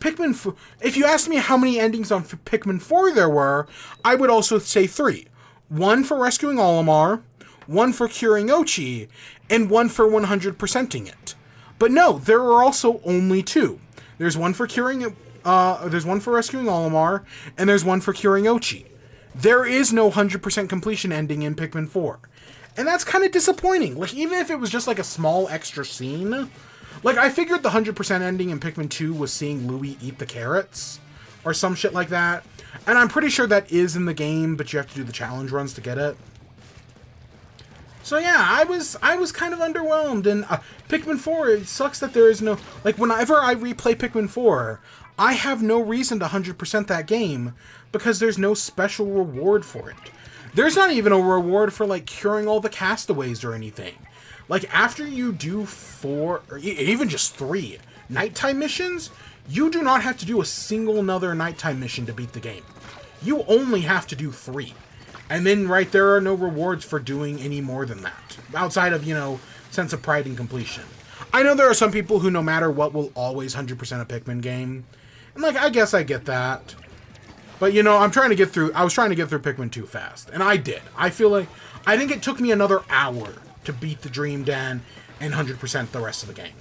if you asked me how many endings on Pikmin 4 there were, I would also say 3. 1 for rescuing Olimar, 1 for curing Ochi, and 1 for 100%ing it. But no, there are also only 2. There's 1 for curing there's 1 for rescuing Olimar, and there's 1 for curing Ochi. There is no 100% completion ending in Pikmin 4. And that's kind of disappointing. Like, even if it was just like a small extra scene, like, I figured the 100% ending in Pikmin 2 was seeing Louie eat the carrots, or some shit like that. And I'm pretty sure that is in the game, but you have to do the challenge runs to get it. So yeah, I was kind of underwhelmed, and Pikmin 4, it sucks that there is no, like, whenever I replay Pikmin 4, I have no reason to 100% that game, because there's no special reward for it. There's not even a reward for, like, curing all the castaways or anything. Like, after you do 4, or even just 3 nighttime missions, you do not have to do a single another nighttime mission to beat the game. You only have to do 3. And then, right, there are no rewards for doing any more than that. Outside of, sense of pride and completion. I know there are some people who, no matter what, will always 100% a Pikmin game. And, like, I guess I get that. But, I was trying to get through Pikmin 2 fast. And I did. I think it took me another hour to beat the Dream Den and 100% the rest of the game.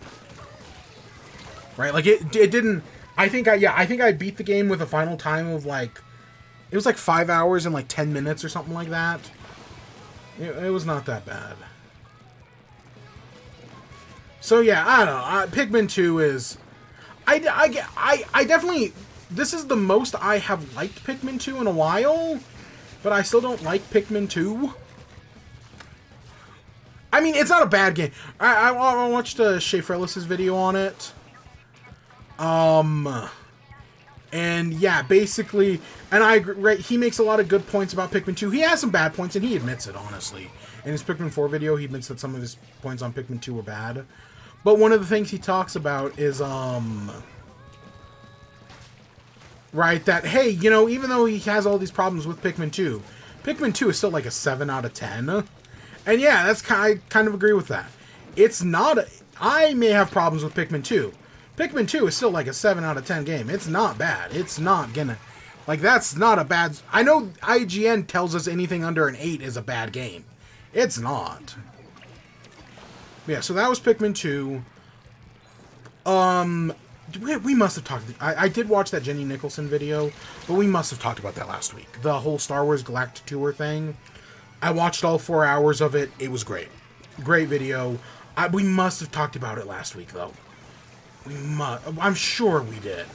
right? Like, it didn't... I think I beat the game with a final time of, like... It was, like, 5 hours and, like, 10 minutes or something like that. It was not that bad. So, yeah, I don't know. Pikmin 2 is... I definitely... This is the most I have liked Pikmin 2 in a while, but I still don't like Pikmin 2. I mean, it's not a bad game. I watched Shay Frelis's video on it. And yeah, basically, and I agree, right, he makes a lot of good points about Pikmin 2. He has some bad points, and he admits it, honestly. In his Pikmin 4 video, he admits that some of his points on Pikmin 2 were bad. But one of the things he talks about is, right, that, hey, you know, even though he has all these problems with Pikmin 2 is still like a 7 out of 10. And yeah, I kind of agree with that. It's not... I may have problems with Pikmin 2. Pikmin 2 is still like a 7 out of 10 game. It's not bad. It's not gonna... Like, that's not a bad... I know IGN tells us anything under an 8 is a bad game. It's not. Yeah, so that was Pikmin 2. We must have talked... I did watch that Jenny Nicholson video, but we must have talked about that last week. The whole Star Wars Galactic Tour thing. I watched all 4 hours of it. It was great. Great video. We must have talked about it last week, though. I'm sure we did.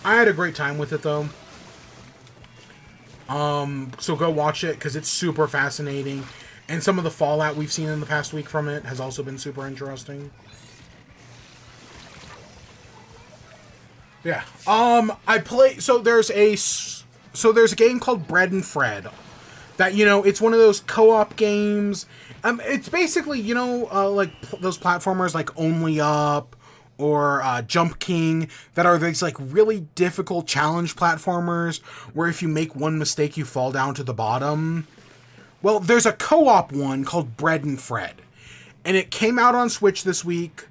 I had a great time with it, though. So go watch it, because it's super fascinating. And some of the fallout we've seen in the past week from it has also been super interesting. Yeah. There's a game called Bread and Fred. That, you know, it's one of those co-op games. It's basically, you know, like those platformers like Only Up or Jump King that are these like really difficult challenge platformers where if you make one mistake, you fall down to the bottom. Well, there's a co-op one called Bread and Fred. And it came out on Switch this week.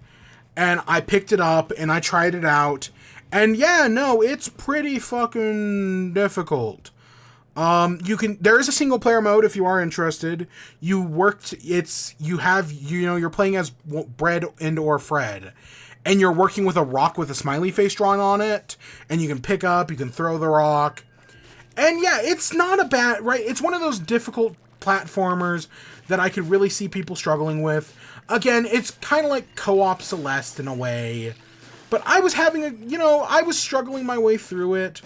And I picked it up and I tried it out. And yeah, no, it's pretty fucking difficult. There is a single player mode if you are interested. You're playing as Bread and or Fred, and you're working with a rock with a smiley face drawn on it, and you can pick up, you can throw the rock, and yeah, it's not a bad, right? It's one of those difficult platformers that I could really see people struggling with. Again, it's kind of like Co-op Celeste in a way, but I was I was struggling my way through it.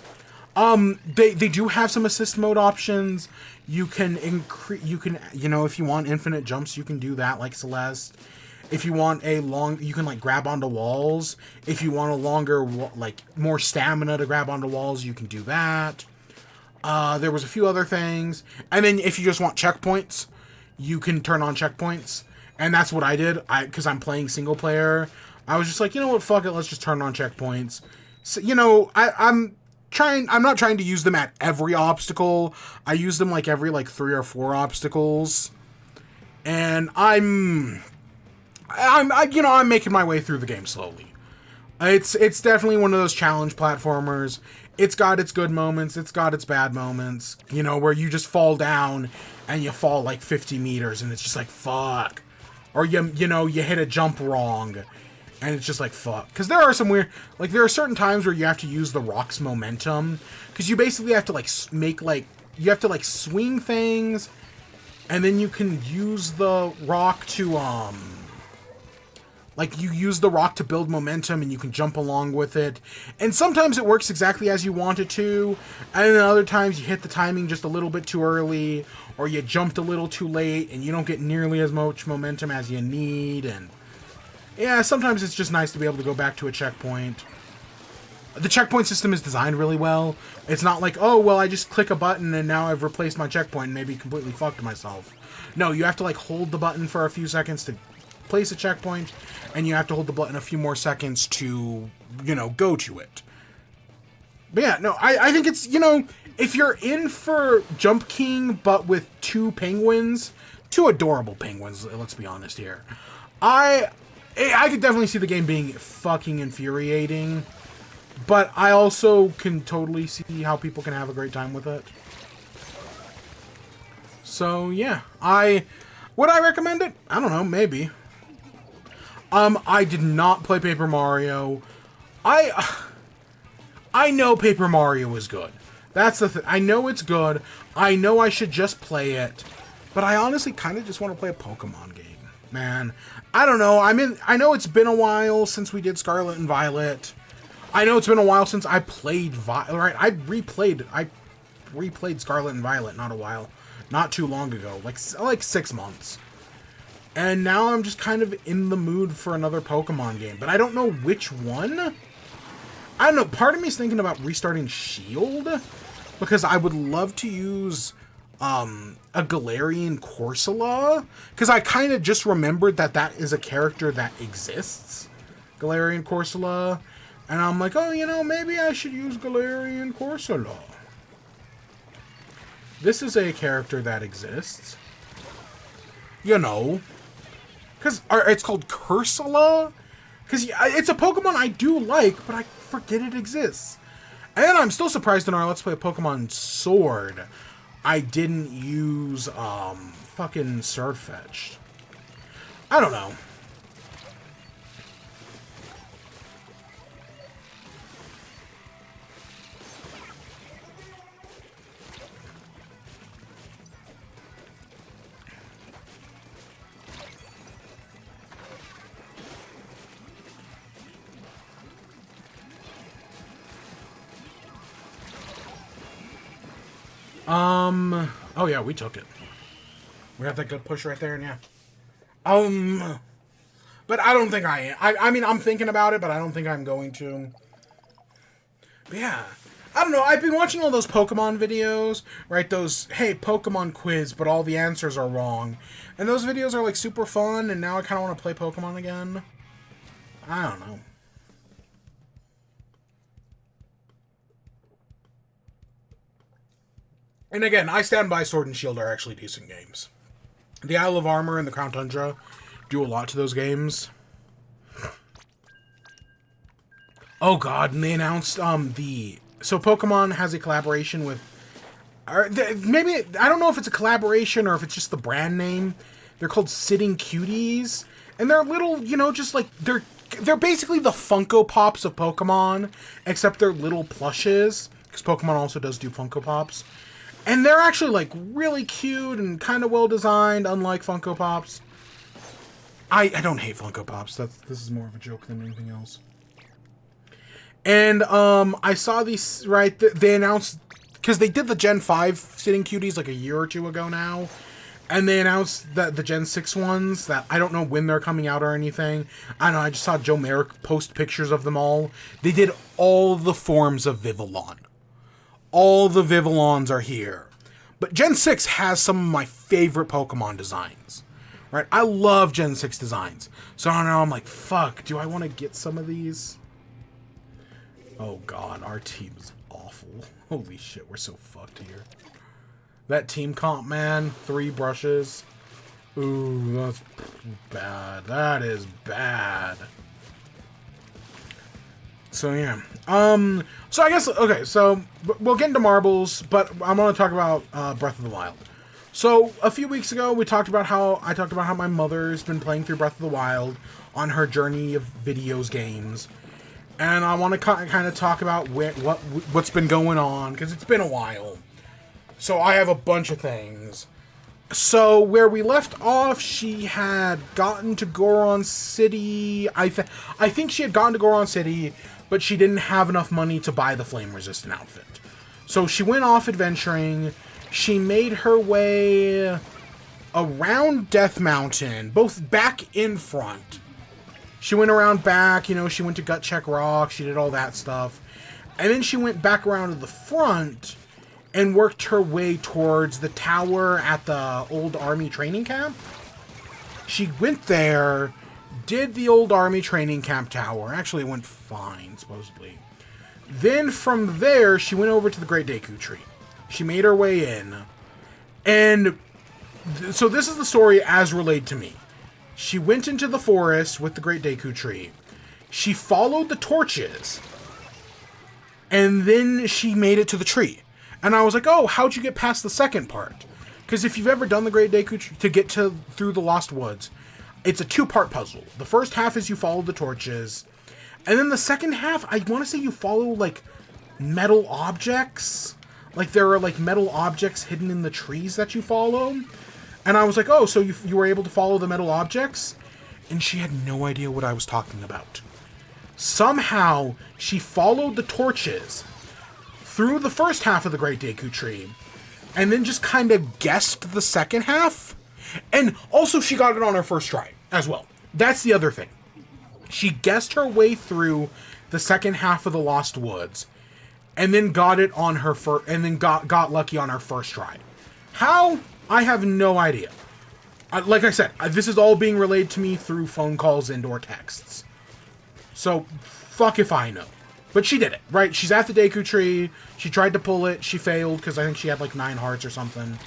They do have some assist mode options. You can if you want infinite jumps, you can do that like Celeste. If you want you can like grab onto walls. If you want a longer, like more stamina to grab onto walls, you can do that. There was a few other things. And then if you just want checkpoints, you can turn on checkpoints. And that's what I did. Because I'm playing single player. I was just like, you know what, fuck it, let's just turn on checkpoints. So, you know, I'm not trying to use them at every obstacle. I use them like every 3 or 4 obstacles. And I'm making my way through the game slowly. It's definitely one of those challenge platformers. It's got its good moments, it's got its bad moments, where you just fall down and you fall like 50 meters and it's just like fuck. Or you hit a jump wrong. And it's just like, fuck. Because there are some weird... there are certain times where you have to use the rock's momentum. Because you basically have to, you have to, swing things. And then you can use the rock to, you use the rock to build momentum and you can jump along with it. And sometimes it works exactly as you want it to. And then other times you hit the timing just a little bit too early. Or you jumped a little too late and you don't get nearly as much momentum as you need. And... yeah, sometimes it's just nice to be able to go back to a checkpoint. The checkpoint system is designed really well. It's not like, oh, well, I just click a button and now I've replaced my checkpoint and maybe completely fucked myself. No, you have to, hold the button for a few seconds to place a checkpoint, and you have to hold the button a few more seconds to, go to it. But yeah, no, I think it's, if you're in for Jump King, but with 2 penguins, 2 adorable penguins, let's be honest here. I could definitely see the game being fucking infuriating, but I also can totally see how people can have a great time with it. So, yeah. Would I recommend it? I don't know, maybe. I did not play Paper Mario. I know Paper Mario is good. That's the thing. I know it's good. I know I should just play it. But I honestly kind of just want to play a Pokemon game. Man, I don't know. I know it's been a while since we did Scarlet and Violet. I know it's been a while since I played Violet. I replayed Scarlet and Violet not too long ago, like 6 months. And now I'm just kind of in the mood for another Pokemon game, but I don't know which one. I don't know, part of me is thinking about restarting Shield, because I would love to use a Galarian Corsola, because I kind of just remembered that is a character that exists, Galarian Corsola, and I'm like, oh, you know, maybe I should use Galarian Corsola. This is a character that exists, you know, because it's called Corsola, because it's a Pokemon I do like, but I forget it exists. And I'm still surprised in our Let's Play Pokemon Sword I didn't use fucking Swordfetch'd. I don't know. Oh yeah, we took it. We have that good push right there, and yeah. But I don't think I am. I mean, I'm thinking about it, but I don't think I'm going to. But yeah. I don't know, I've been watching all those Pokemon videos, right? Those, hey, Pokemon quiz, but all the answers are wrong. And those videos are, like, super fun, and now I kind of want to play Pokemon again. I don't know. And again, I stand by Sword and Shield are actually decent games. The Isle of Armor and the Crown Tundra do a lot to those games. Oh god, and they announced so Pokemon has a collaboration with maybe, I don't know if it's a collaboration or if it's just the brand name. They're called Sitting Cuties, and they're little, you know, just like they're basically the Funko Pops of Pokemon, except they're little plushes, because Pokemon also does do Funko Pops. And they're actually, like, really cute and kind of well-designed, unlike Funko Pops. I don't hate Funko Pops. This is more of a joke than anything else. And, I saw these, right, they announced, because they did the Gen 5 Sitting Cuties, like, a year or two ago now. And they announced that the Gen 6 ones, that I don't know when they're coming out or anything. I don't know, I just saw Joe Merrick post pictures of them all. They did all the forms of Vivillon. All the Vivillons are here. But Gen 6 has some of my favorite Pokemon designs. Right? I love Gen 6 designs. So I don't know, I'm like, fuck, do I want to get some of these? Oh god, our team's awful. Holy shit, we're so fucked here. That team comp, man, 3 brushes. Ooh, that's bad. That is bad. So, yeah. So I guess, okay, so we'll get into marbles, but I'm going to talk about Breath of the Wild. So, a few weeks ago, I talked about how my mother's been playing through Breath of the Wild on her journey of videos games. And I want to kind of talk about what's been going on, because it's been a while. So, I have a bunch of things. So, where we left off, she had gotten to Goron City. I think she had gotten to Goron City, but she didn't have enough money to buy the flame-resistant outfit. So she went off adventuring. She made her way around Death Mountain, both back and front. She went around back, you know, she went to Gut Check Rock, she did all that stuff. And then she went back around to the front and worked her way towards the tower at the old army training camp. She went there, did the old army training camp tower. Actually, it went fine, supposedly. Then from there, she went over to the Great Deku Tree. She made her way in. And so this is the story as relayed to me. She went into the forest with the Great Deku Tree. She followed the torches. And then she made it to the tree. And I was like, oh, how'd you get past the second part? Because if you've ever done the Great Deku Tree to get through the Lost Woods, it's a 2-part puzzle. The first half is you follow the torches, And then the second half, I want to say you follow, like, metal objects. Like, there are, like, metal objects hidden in the trees that you follow. And I was like, oh, so you were able to follow the metal objects? And she had no idea what I was talking about. Somehow, she followed the torches through the first half of the Great Deku Tree, and then just kind of guessed the second half. And also, she got it on her first try as well. That's the other thing. She guessed her way through the second half of the Lost Woods, and then got it on her and then got lucky on her first try. How? I have no idea. Like I said, this is all being relayed to me through phone calls and or texts. So, fuck if I know. But she did it, right? She's at the Deku Tree. She tried to pull it. She failed because I think she had like 9 hearts or something.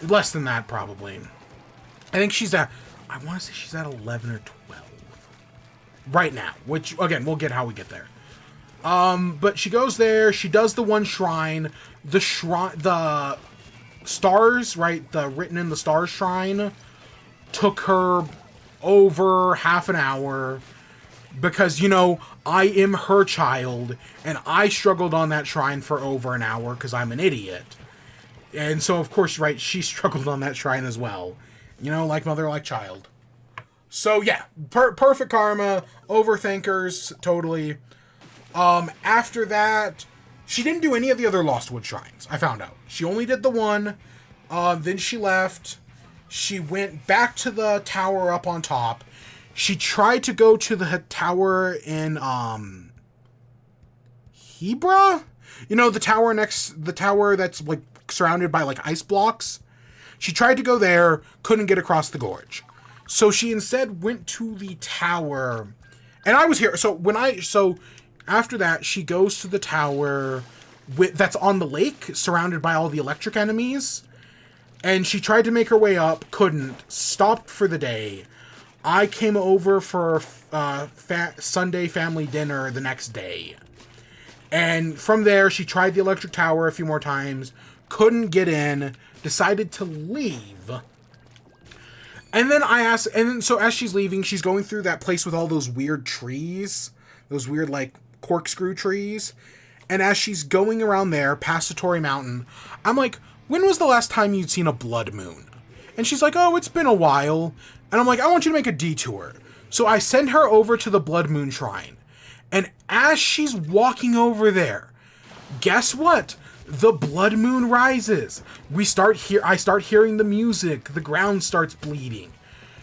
Less than that, probably. I think she's at... I want to say she's at 11 or 12. Right now. Which, again, we'll get how we get there. But she goes there. She does the one shrine. The stars, right? The written in the stars shrine took her over half an hour. Because, you know, I am her child, and I struggled on that shrine for over an hour because I'm an idiot. And so, of course, right, she struggled on that shrine as well. You know, like mother, like child. So, yeah, perfect karma, overthinkers, totally. After that, she didn't do any of the other Lost Wood shrines, I found out. She only did the one, then she left. She went back to the tower up on top. She tried to go to the tower in, Hebra? You know, the tower that's, like, surrounded by, like, ice blocks? She tried to go there, couldn't get across the gorge. So she instead went to the tower, and I was here, so after that, she goes to the tower that's on the lake, surrounded by all the electric enemies, and she tried to make her way up, couldn't, stopped for the day. I came over for Sunday family dinner the next day. And from there, she tried the electric tower a few more times, couldn't get in, decided to leave. And then so as she's leaving, she's going through that place with all those weird trees, those weird, like, corkscrew trees. And as she's going around there, past Satori Mountain, I'm like, when was the last time you'd seen a blood moon? And she's like, oh, it's been a while. And I'm like, I want you to make a detour. So I send her over to the Blood Moon Shrine. And as she's walking over there, guess what? The blood moon rises. I start hearing the music. The ground starts bleeding.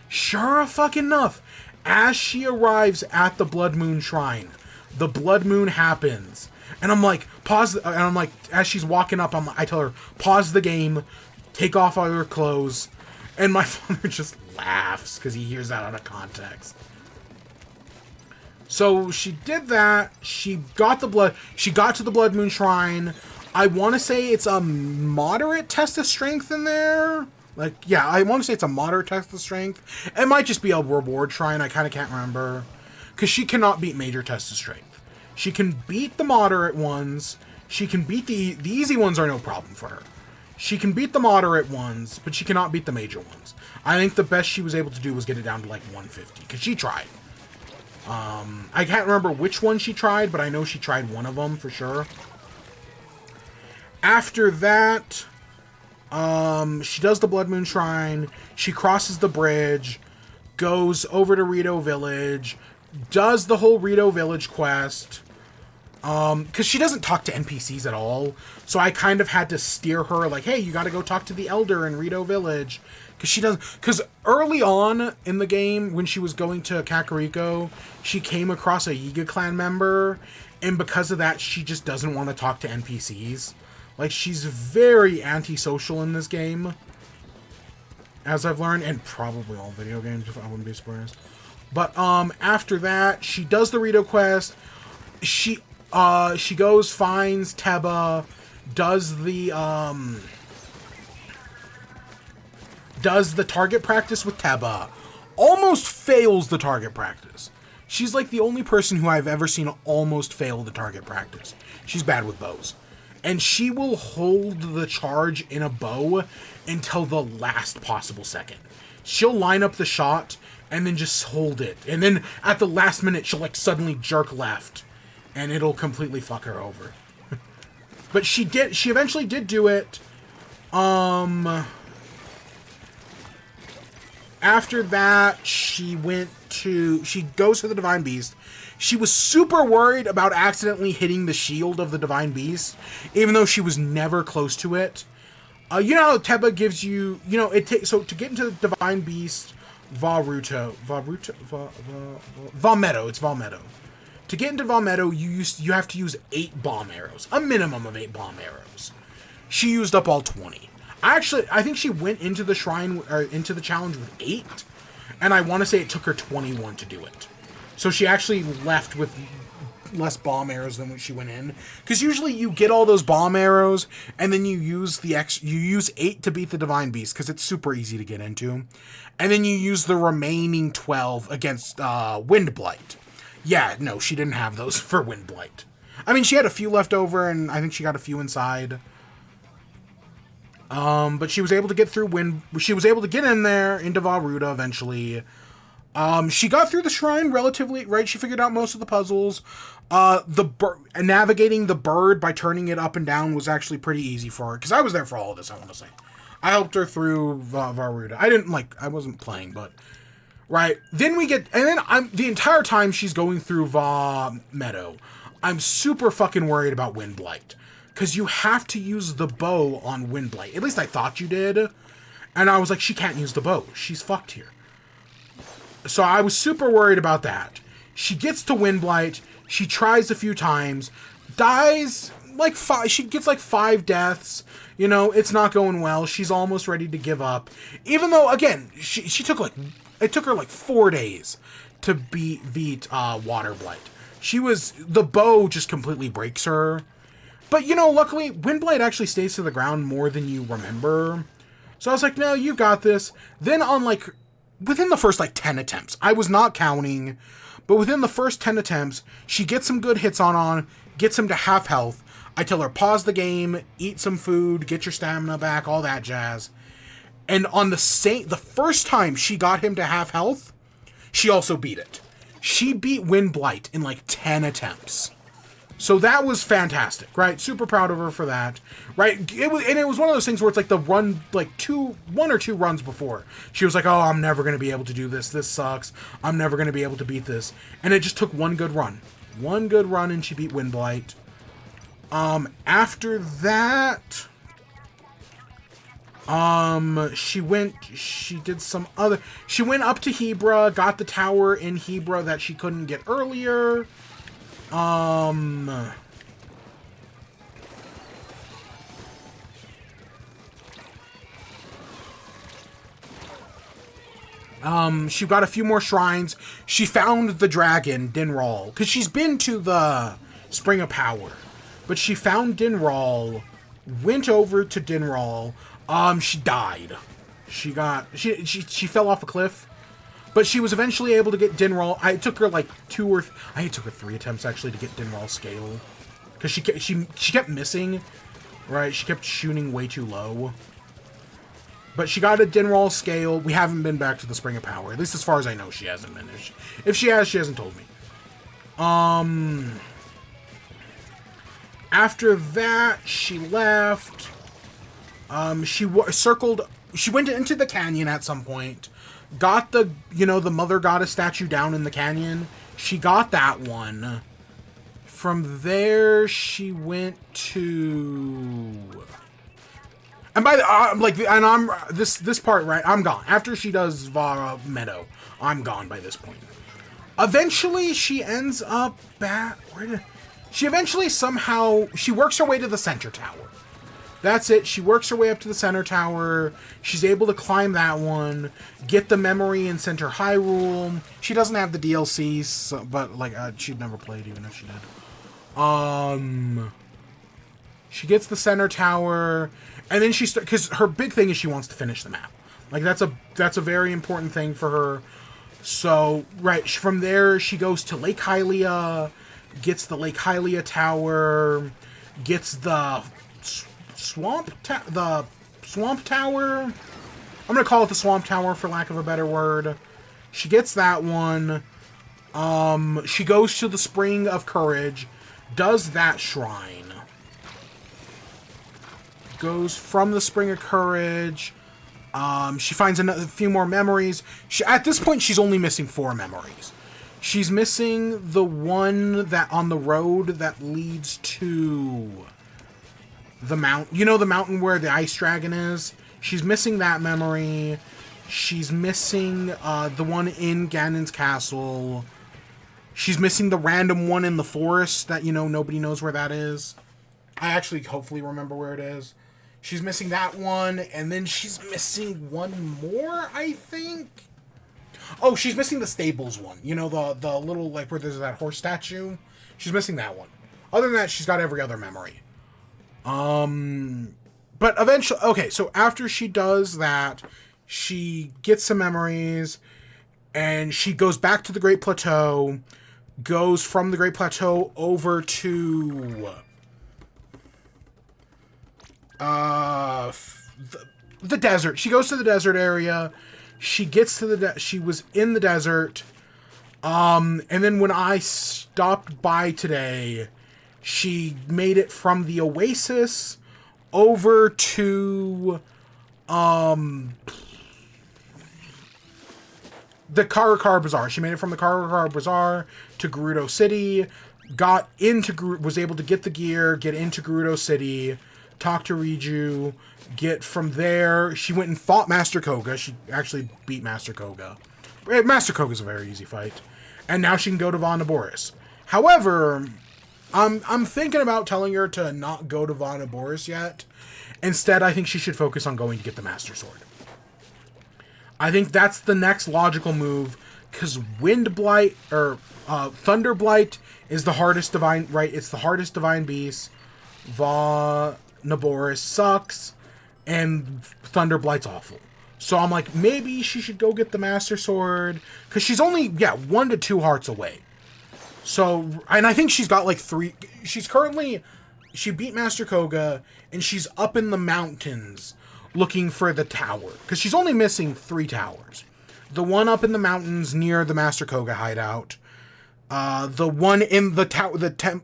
Sure fucking enough, as she arrives at the Blood Moon Shrine, the blood moon happens. And I'm like, pause. And I'm like, as she's walking up, I tell her, pause the game, take off all your clothes. And my father just laughs because he hears that out of context. So she did that. She got to the Blood Moon Shrine. I want to say it's a moderate test of strength in there. Like, yeah, I want to say it's a moderate test of strength. It might just be a reward shrine. I kind of can't remember. Because she cannot beat major tests of strength. She can beat the moderate ones. She can beat the easy ones are no problem for her. She can beat the moderate ones, but she cannot beat the major ones. I think the best she was able to do was get it down to like 150, because she tried. I can't remember which one she tried, but I know she tried one of them for sure. After that, she does the Blood Moon Shrine. She crosses the bridge, goes over to Rito Village, does the whole Rito Village quest. Because she doesn't talk to NPCs at all. So I kind of had to steer her, like, hey, you gotta go talk to the Elder in Rito Village. Because she doesn't... Because early on in the game, when she was going to Kakariko, she came across a Yiga clan member. And because of that, she just doesn't want to talk to NPCs. Like, she's very antisocial in this game. As I've learned. And probably all video games, if I wouldn't be surprised. But, after that, she does the Rito quest. She goes, finds Teba, does the target practice with Teba, almost fails the target practice. She's like the only person who I've ever seen almost fail the target practice. She's bad with bows. And she will hold the charge in a bow until the last possible second. She'll line up the shot, and then just hold it. And then at the last minute, she'll like suddenly jerk left, and it'll completely fuck her over. But she eventually did do it. After that, she goes to the Divine Beast. She was super worried about accidentally hitting the shield of the Divine Beast, even though she was never close to it. You know how Teba gives you, so to get into the Divine Beast, Valmeadow, it's Valmeadow. To get into Valmeadow, you have to use 8 bomb arrows, a minimum of 8 bomb arrows. She used up all 20. I think she went into the shrine, or into the challenge with 8, and I want to say it took her 21 to do it. So she actually left with less bomb arrows than when she went in, because usually you get all those bomb arrows, and then you use 8 to beat the Divine Beast, because it's super easy to get into, and then you use the remaining 12 against Wind Blight. Yeah, no, she didn't have those for Wind Blight. I mean, she had a few left over, and I think she got a few inside. But she was able to get through she was able to get in there into Valruta eventually. She got through the shrine relatively, right? She figured out most of the puzzles. Navigating the bird by turning it up and down was actually pretty easy for her, because I was there for all of this, I want to say. I helped her through Valruta. I wasn't playing, but... Right, then the entire time she's going through Valmeadow, I'm super fucking worried about Wind Blight. Because you have to use the bow on Wind Blight. At least I thought you did. And I was like, she can't use the bow. She's fucked here. So I was super worried about that. She gets to Wind Blight. She tries a few times. Dies like 5. She gets like 5 deaths. You know, it's not going well. She's almost ready to give up. Even though, again, she took like... It took her like 4 days to beat Water Blight. The bow just completely breaks her. But, luckily, Wind Blight actually stays to the ground more than you remember. So I was like, no, you got this. Then within the first 10 attempts, I was not counting, but within the first 10 attempts, she gets some good hits on, gets him to half health. I tell her, pause the game, eat some food, get your stamina back, all that jazz. And on the first time she got him to half health, she also beat it. She beat Wind Blight in 10 attempts. So that was fantastic, right? Super proud of her for that, right? It was one of those things where it's the run, 1 or 2 runs before. She was like, oh, I'm never going to be able to do this. This sucks. I'm never going to be able to beat this. And it just took one good run. One good run and she beat Wind Blight. After that... she went up to Hebra, got the tower in Hebra that she couldn't get earlier. She got a few more shrines. She found the dragon, Dinral, because she's been to the Spring of Power, but she found Dinral, went over to Dinral. She died. She fell off a cliff, but she was eventually able to get Dinral. It took her it took her 3 attempts actually to get Dinral's scale, because she kept missing, right? She kept shooting way too low. But she got a Dinral scale. We haven't been back to the Spring of Power, at least as far as I know. She hasn't been. If she has, she hasn't told me. After that, she left. She went into the canyon at some point, got the Mother Goddess statue down in the canyon. She got that one. From there, she went to... And by the, this part, right, I'm gone. After she does Meadow, I'm gone by this point. Eventually, she ends up she works her way to the center tower. That's it. She works her way up to the center tower. She's able to climb that one, get the memory in Center Hyrule. She doesn't have the DLC, but she'd never played even if she did. She gets the center tower, and then because her big thing is she wants to finish the map. That's a very important thing for her. So right from there, she goes to Lake Hylia, gets the Lake Hylia tower, gets the Swamp Tower. I'm gonna call it the Swamp Tower for lack of a better word. She gets that one. She goes to the Spring of Courage, does that shrine. Goes from the Spring of Courage. She finds a few more memories. At this point, she's only missing 4 memories. She's missing the one that on the road that leads to the mountain. You know, the mountain where the ice dragon is? She's missing that memory. She's missing the one in Ganon's castle. She's missing the random one in the forest that, you know, nobody knows where that is. I actually hopefully remember where it is. She's missing that one, and then she's missing one more, I think. Oh, she's missing the stables one. You know, the little, like, where there's that horse statue? She's missing that one. Other than that, she's got every other memory. But eventually... Okay, so after she does that, she gets some memories, and she goes back to the Great Plateau, goes from the Great Plateau over to... the desert. She goes to the desert area. She gets to she was in the desert. And then when I stopped by today, she made it from the Oasis over to, the Karakar Bazaar. She made it from the Karakar Bazaar to Gerudo City, was able to get the gear, get into Gerudo City, talk to Riju, get from there. She went and fought Master Koga. She actually beat Master Koga. Master Koga's a very easy fight. And now she can go to Vaughn Boris. However, I'm thinking about telling her to not go to Vaughn Boris yet. Instead, I think she should focus on going to get the Master Sword. I think that's the next logical move, because Wind Blight, or Thunder Blight, is the hardest divine, right? It's the hardest divine beast. Vaughn Boris sucks, and Thunder Blight's awful. So I'm like, maybe she should go get the Master Sword, because she's only, 1 to 2 hearts away. So, and I think she's got like 3, she beat Master Koga, and she's up in the mountains looking for the tower, because she's only missing 3 towers. The one up in the mountains near the Master Koga hideout, the one in the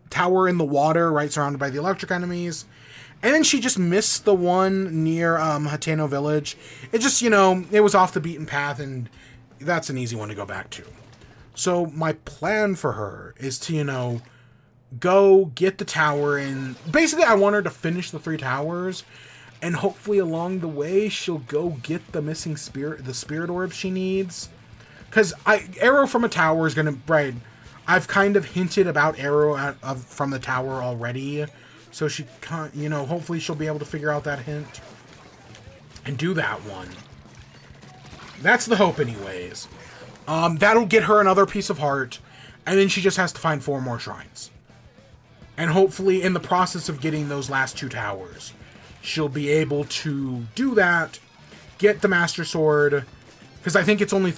tower in the water, right, surrounded by the electric enemies. And then she just missed the one near Hateno Village. It just, it was off the beaten path, and that's an easy one to go back to. So my plan for her is to, go get the tower, and basically I want her to finish the 3 towers, and hopefully along the way she'll go get the missing the spirit orbs she needs. Because arrow from a tower is going to, right, I've kind of hinted about arrow from the tower already. So she can't, hopefully she'll be able to figure out that hint and do that one. That's the hope anyways. That'll get her another piece of heart, and then she just has to find 4 more shrines. And hopefully in the process of getting those last 2 towers, she'll be able to do that, get the Master Sword, because I think it only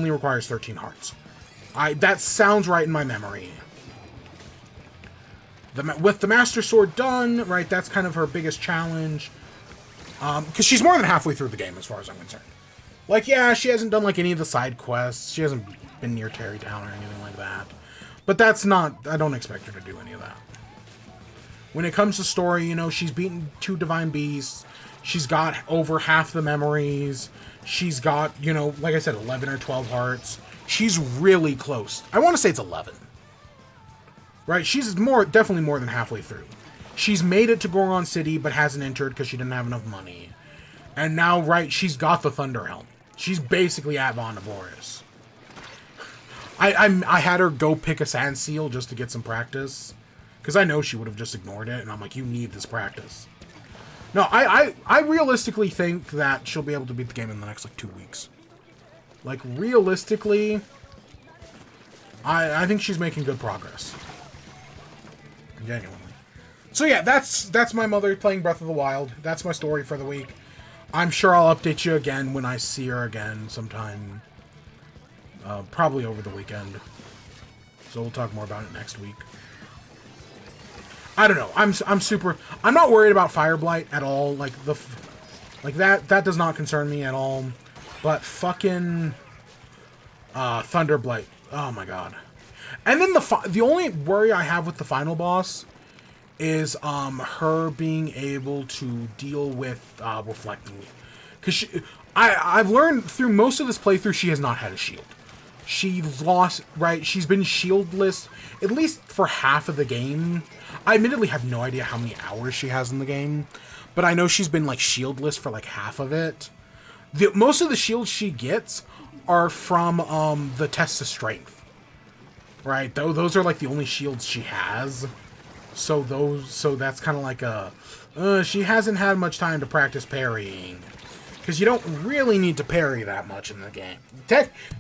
requires 13 hearts. That sounds right in my memory. With the Master Sword done, right, that's kind of her biggest challenge. Because she's more than halfway through the game, as far as I'm concerned. Like, yeah, she hasn't done, like, any of the side quests. She hasn't been near Terrytown or anything like that. But that's not... I don't expect her to do any of that. When it comes to story, she's beaten 2 Divine Beasts. She's got over half the memories. She's got, like I said, 11 or 12 hearts. She's really close. I want to say it's 11. Right, she's definitely more than halfway through. She's made it to Goron City, but hasn't entered because she didn't have enough money. And now, right, she's got the Thunder Helm. She's basically at Vaughn Boris. I had her go pick a Sand Seal just to get some practice, because I know she would have just ignored it, and I'm like, you need this practice. No, I realistically think that she'll be able to beat the game in the next, 2 weeks. Like, realistically, I think she's making good progress. Genuinely. So yeah, that's my mother playing Breath of the Wild. That's my story for the week. I'm sure I'll update you again when I see her again sometime. Probably over the weekend. So we'll talk more about it next week. I don't know. I'm not worried about Fire Blight at all. That does not concern me at all. But fucking Thunderblight. Oh my god. And then the only worry I have with the final boss is her being able to deal with reflecting. Because I've learned through most of this playthrough she has not had a shield. She's lost, right? She's been shieldless at least for half of the game. I admittedly have no idea how many hours she has in the game, but I know she's been like shieldless for like half of it. Most of the shields she gets are from the tests of strength, right? Those are like the only shields she has. So that's kind of like she hasn't had much time to practice parrying. Because you don't really need to parry that much in the game.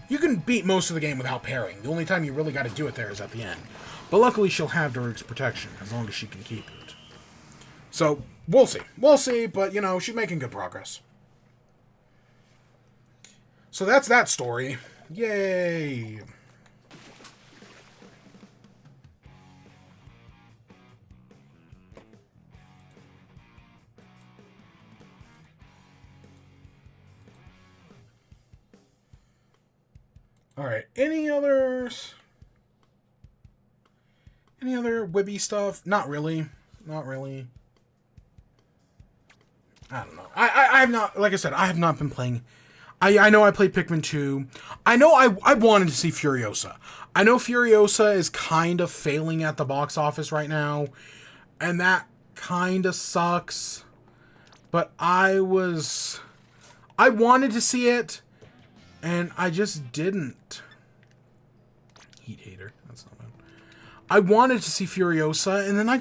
You can beat most of the game without parrying. The only time you really got to do it there is at the end. But luckily she'll have Daruk's protection, as long as she can keep it. So, we'll see. We'll see, but, you know, she's making good progress. So that's that story. Yay! Alright, any others? Any other WIBE stuff? Not really. Not really. I don't know. I have not, like I said, I have not been playing. I know I played Pikmin 2. I know I wanted to see Furiosa. I know Furiosa is kind of failing at the box office right now, and that kind of sucks. But I wanted to see it, and I just didn't. Heat hater. That's not bad. I wanted to see Furiosa, and then I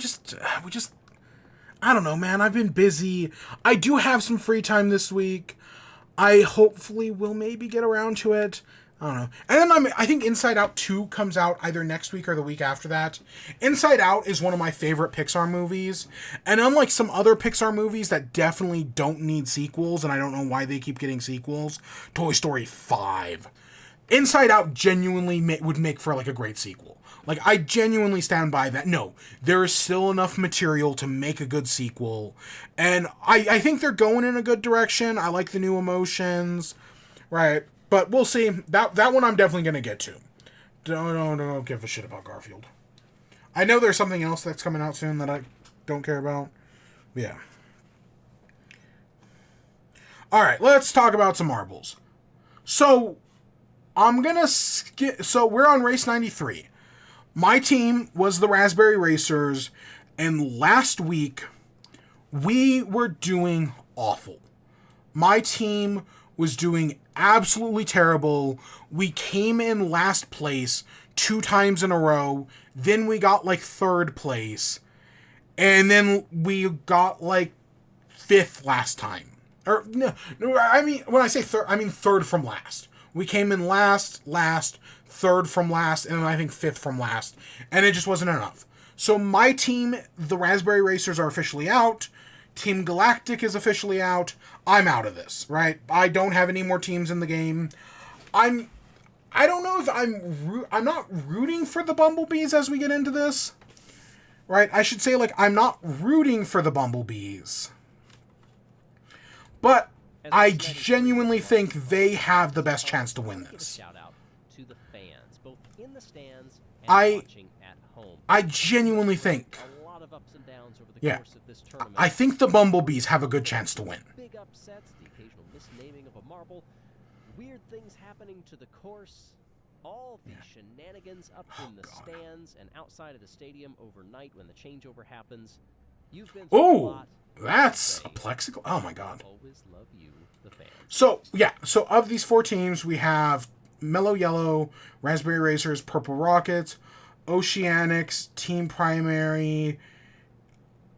don't know, man. I've been busy. I do have some free time this week. I hopefully will maybe get around to it. I don't know. And then I think Inside Out 2 comes out either next week or the week after that. Inside Out is one of my favorite Pixar movies. And unlike some other Pixar movies that definitely don't need sequels, and I don't know why they keep getting sequels, Toy Story 5. Inside Out genuinely would make for like a great sequel. Like, I genuinely stand by that. No, there is still enough material to make a good sequel. And I think they're going in a good direction. I like the new emotions. Right. But we'll see. That one I'm definitely going to get to. Don't give a shit about Garfield. I know there's something else that's coming out soon that I don't care about. Yeah. Alright, let's talk about some marbles. So, I'm going to skip... So, we're on race 93. My team was the Raspberry Racers, and last week, we were doing awful. My team was doing absolutely terrible. We came in last place 2 times in a row, then we got like 3rd place, and then we got like 5th last time. Or, no, I mean, when I say 3rd, I mean 3rd from last. We came in last, 3rd from last, and then I think 5th from last. And it just wasn't enough. So my team, the Raspberry Racers, are officially out. Team Galactic is officially out. I'm out of this, right? I don't have any more teams in the game. I don't know if I'm not rooting for the Bumblebees as we get into this. Right? I should say, like, I'm not rooting for the Bumblebees. But I genuinely think they have the best chance to win this. I genuinely think. Yeah. I think the Bumblebees have a good chance to win. Big upsets, the occasional misnaming of a marble, weird things happening to the course, all the shenanigans up in the stands and outside of the stadium overnight when the changeover happens. You've been through a lot. That's a plexiglass. Oh my god. Always love you, the fans. So, yeah. So, of these 4 teams, we have Mellow Yellow, Raspberry Racers, Purple Rockets, Oceanics, Team Primary,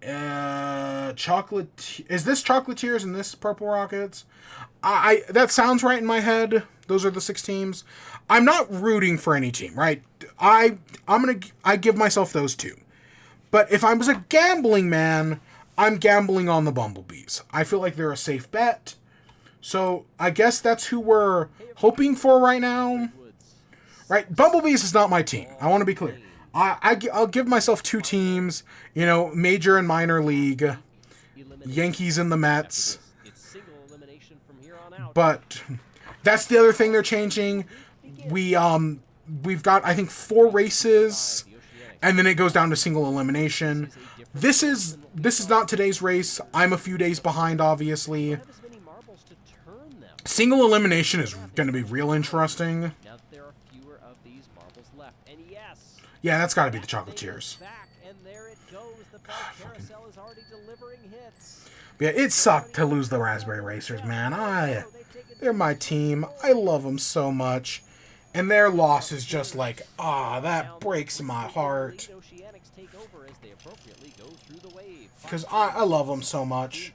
Chocolate... Is this Chocolatiers and this Purple Rockets? That sounds right in my head. Those are the 6 teams. I'm not rooting for any team, right? I give myself those 2. But if I was a gambling man, I'm gambling on the Bumblebees. I feel like they're a safe bet. So I guess that's who we're hoping for right now. Right? Bumblebees is not my team. I want to be clear. I'll give myself 2 teams, you know, major and minor league, Yankees and the Mets. But that's the other thing they're changing. we've got, I think, 4 races, and then it goes down to single elimination. This is not today's race. I'm a few days behind, obviously. Single elimination is going to be real interesting. Yeah, that's got to be the Chocolatiers. Yeah, it sucked to lose the Raspberry Racers, man. They're my team. I love them so much. And their loss is just like, that breaks my heart. Because I love them so much.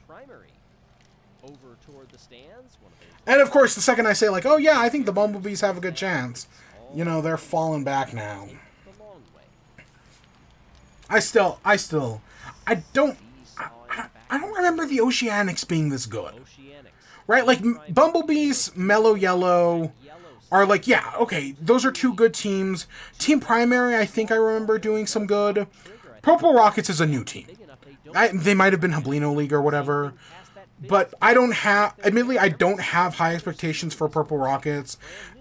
And of course, the second I say, like, oh yeah, I think the Bumblebees have a good chance, you know, they're falling back now. I don't remember the Oceanics being this good. Right? Like, Bumblebees, Mellow Yellow are like, yeah, okay, those are 2 good teams. Team Primary, I think I remember doing some good. Purple Rockets is a new team. They might have been Hablino League or whatever. But admittedly, I don't have high expectations for Purple Rockets.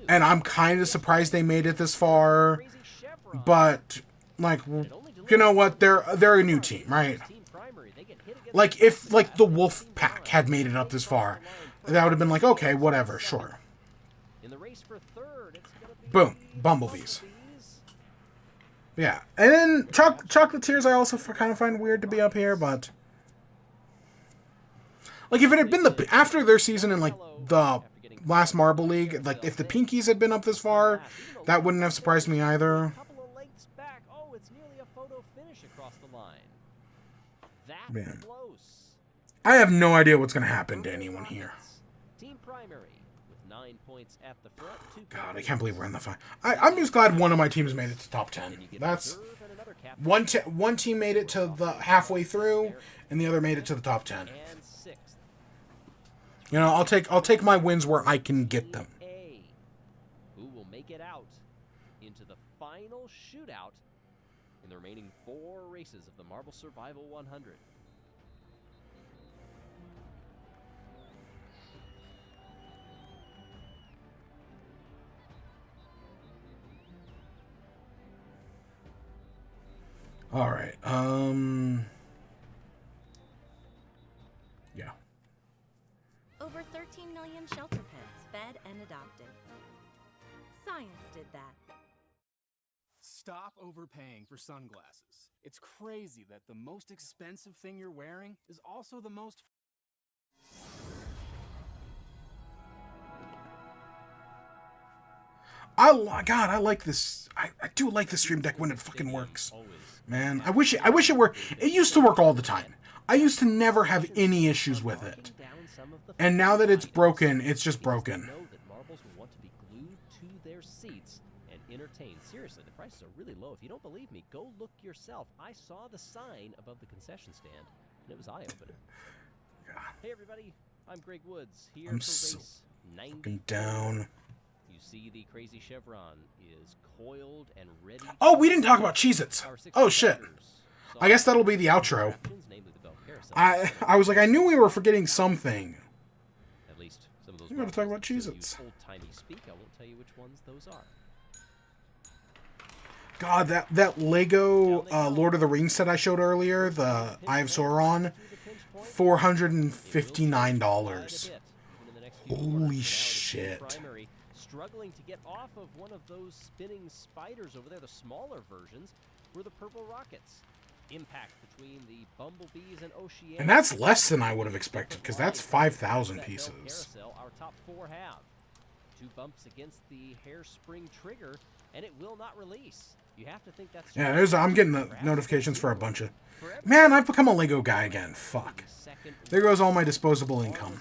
And I'm kind of surprised they made it this far. But, like, you know what? They're a new team, right? Like, if, like, the Wolf Pack had made it up this far, that would have been like, okay, whatever, sure. Boom. Bumblebees. Yeah. And then Chocolatiers I also kind of find weird to be up here, but... Like, if it had been after their season in, like, the last Marble League, like, if the Pinkies had been up this far, that wouldn't have surprised me either. Man. I have no idea what's going to happen to anyone here. God, I can't believe we're in the final. I'm just glad one of my teams made it to top 10. That's... One team made it to the halfway through, and the other made it to the top 10. You know, I'll take my wins where I can get them. Who will make it out into the final shootout in the remaining 4 races of the Marble Survival 100? All right. Yeah. Over 13 million shelter pets fed and adopted. Science did that. Stop overpaying for sunglasses. It's crazy that the most expensive thing you're wearing is also the most... God, I like this. I do like the Stream Deck when it fucking works. Man, I wish it were. It used to work all the time. I used to never have any issues with it. And now that it's broken, it's just broken. Seriously, the prices are really low. If you don't believe me, go look yourself. I saw the sign above the concession stand, and it was eye-opening. Yeah. Hey everybody, I'm Greg Woods here I'm for so race 90. fucking down. You see the crazy chevron is coiled and ready. Oh, we didn't talk about Cheez-its. Oh shit. I guess that'll be the outro. I was like, I knew we were forgetting something. At least some of those. I'm going to talk about Cheez-its. Old-timey speak. I won't tell you which ones those are. God, that Lego Lord of the Rings set I showed earlier, the Eye of Sauron, $459. Holy shit. Struggling to get off of one of those spinning spiders over there, the smaller versions, were the Purple Rockets. Impact between the Bumblebees and Oceanics. And that's less than I would have expected, because that's 5,000 pieces. Carousel, our top 4 have 2 bumps against the hairspring trigger, and it will not release. You have to think that's... Yeah, I'm getting the notifications for a bunch of... Man, I've become a Lego guy again. Fuck. There goes all my disposable income.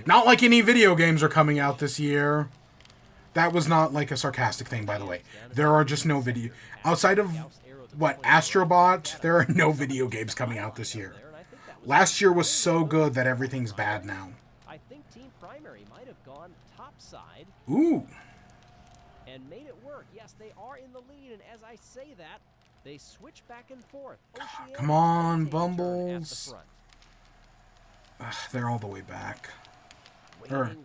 Not like any video games are coming out this year. That was not like a sarcastic thing, by the way. There are just no video... Outside of, what, Astrobot, there are no video games coming out this year. Last year was so good that everything's bad now. I think Team Primary might have gone topside. Ooh. And made it work. Yes, they are in the lead, and as I say that, they switch back and forth. Come on, Bumbles. Ugh, they're all the way back.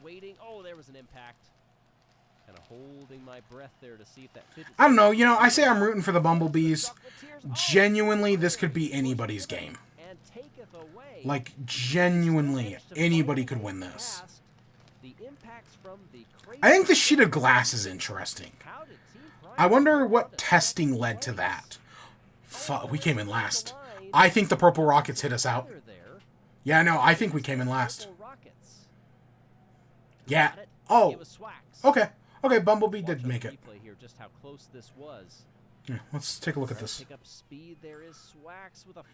Waiting. Oh, there was an impact. Kind of holding my breath there to see if that fidget I don't know, you know, I say I'm rooting for the Bumblebees. Genuinely, this could be anybody's game. and taketh away. Like, genuinely, anybody could win this. The impacts from the I think the sheet of glass is interesting. I wonder what testing led to that. Fuck, we came in last. I think the Purple Rockets hit us out. Yeah, no, I think we came in last. Yeah. Oh. Okay. Okay, Bumblebee did make it. Yeah, let's take a look at this.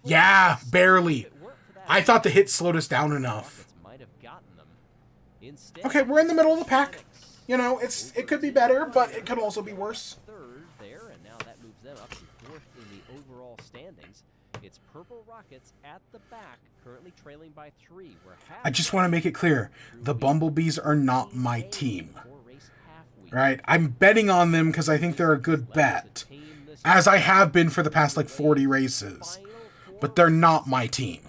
Yeah, barely. I thought the hit slowed us down enough. Okay, we're in the middle of the pack. You know, it could be better, but it could also be worse. Third there, and now that moves them up to fourth in the overall standings. It's Purple Rockets at the back, currently trailing by 3. I just want to make it clear, the Bumblebees are not my team. Right? I'm betting on them because I think they're a good bet, as I have been for the past like 40 races. But they're not my team.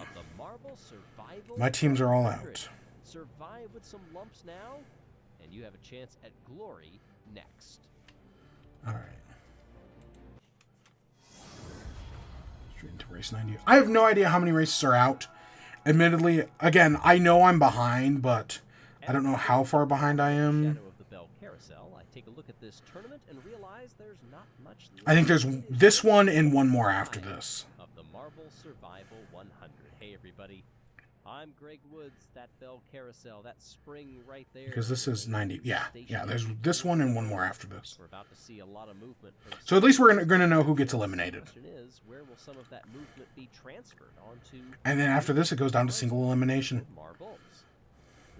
My teams are all out. Survive with some lumps now, and you have a chance at glory next. All right. Straight into race 90. I have no idea how many races are out. Admittedly, again, I know I'm behind, but I don't know how far behind I am. I think there's this one and one more after this. Of the Marble Survival 100. Hey everybody, I'm Greg Woods. That Bell Carousel, that spring right there. Because this is 90. Yeah, there's this one and one more after this. We're about to see a lot of movement. So at least we're going to know who gets eliminated. The question is, where will some of that movement be transferred onto? And then after this, it goes down to single elimination. Marbles.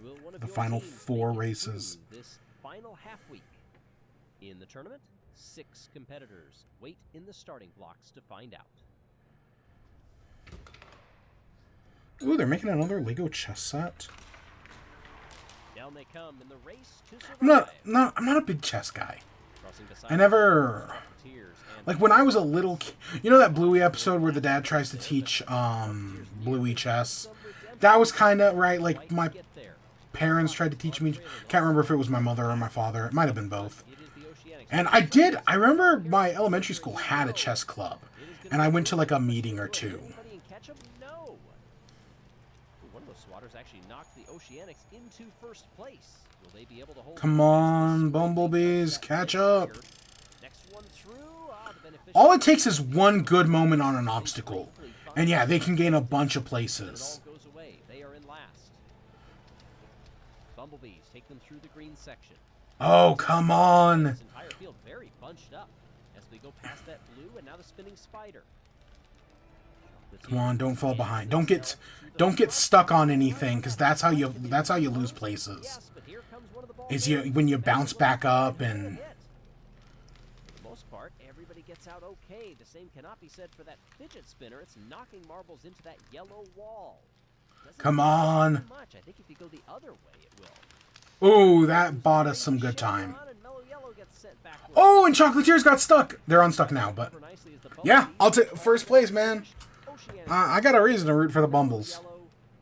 Will one of The your final teams 4 make it races. through this final half week. In the tournament, 6 competitors wait in the starting blocks to find out. Ooh, they're making another Lego chess set. Down they come in the race to survive. I'm not a big chess guy. I never, like when I was a little kid, you know that Bluey episode where the dad tries to teach Bluey chess? That was kind of right. Like my parents tried to teach me. Can't remember if it was my mother or my father. It might have been both. And I remember my elementary school had a chess club, and I went to like a meeting or two. Actually knocked the Oceanics into first place. Will they be able to hold? Come on, Bumblebees, catch up. Next one through. All it takes is one good moment on an obstacle, and yeah, they can gain a bunch of places. It all goes away. They are in last. Bumblebees take them through the green section. Oh, come on. This entire field very bunched up as we go past that blue and now the spinning spider. Come on, don't fall behind. Don't get stuck on anything, because that's how you lose places. Is when you bounce back up and. For the most part, everybody gets out okay. The same cannot be said for that fidget spinner. It's knocking marbles into that yellow wall. Come on. Much. I think if you go the other way, it will. Ooh, that bought us some good time. Oh, and Chocolatiers got stuck. They're unstuck now, but yeah, I'll take first place, man. I got a reason to root for the Bumbles.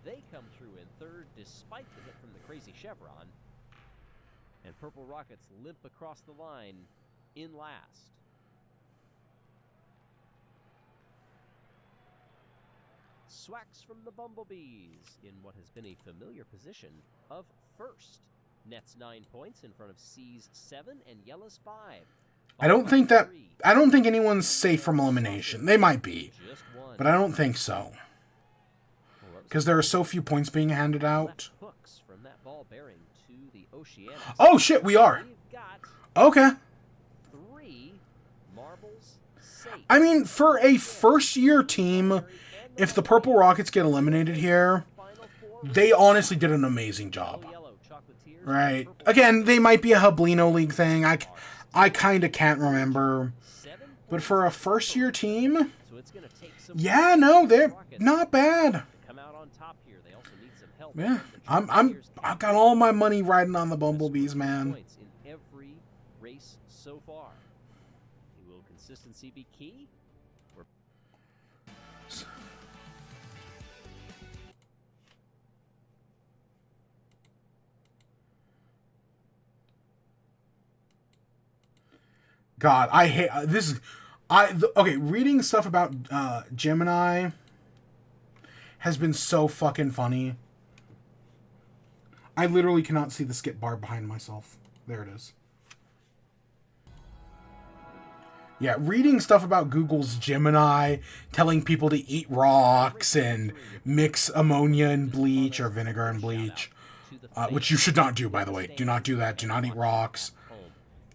They come through in third despite the hit from the crazy chevron. And Purple Rockets limp across the line in last. Swacks from the Bumblebees in what has been a familiar position of first. Nets 9 points in front of C's 7 and Yellow's 5. I don't think anyone's safe from elimination. They might be, but I don't think so. Because there are so few points being handed out. Oh shit, we are. Okay. I mean, for a first-year team, if the Purple Rockets get eliminated here, they honestly did an amazing job. Right. Again, they might be a Hublino League thing. I kind of can't remember. But for a first-year team, yeah, no, they're not bad. Yeah, I've got all my money riding on the Bumblebees, man. In every race so far. Will consistency be key? God, I hate this. Okay, reading stuff about Gemini has been so fucking funny. I literally cannot see the skip bar behind myself. There it is. Yeah, reading stuff about Google's Gemini, telling people to eat rocks and mix ammonia and bleach or vinegar and bleach, which you should not do, by the way. Do not do that. Do not eat rocks.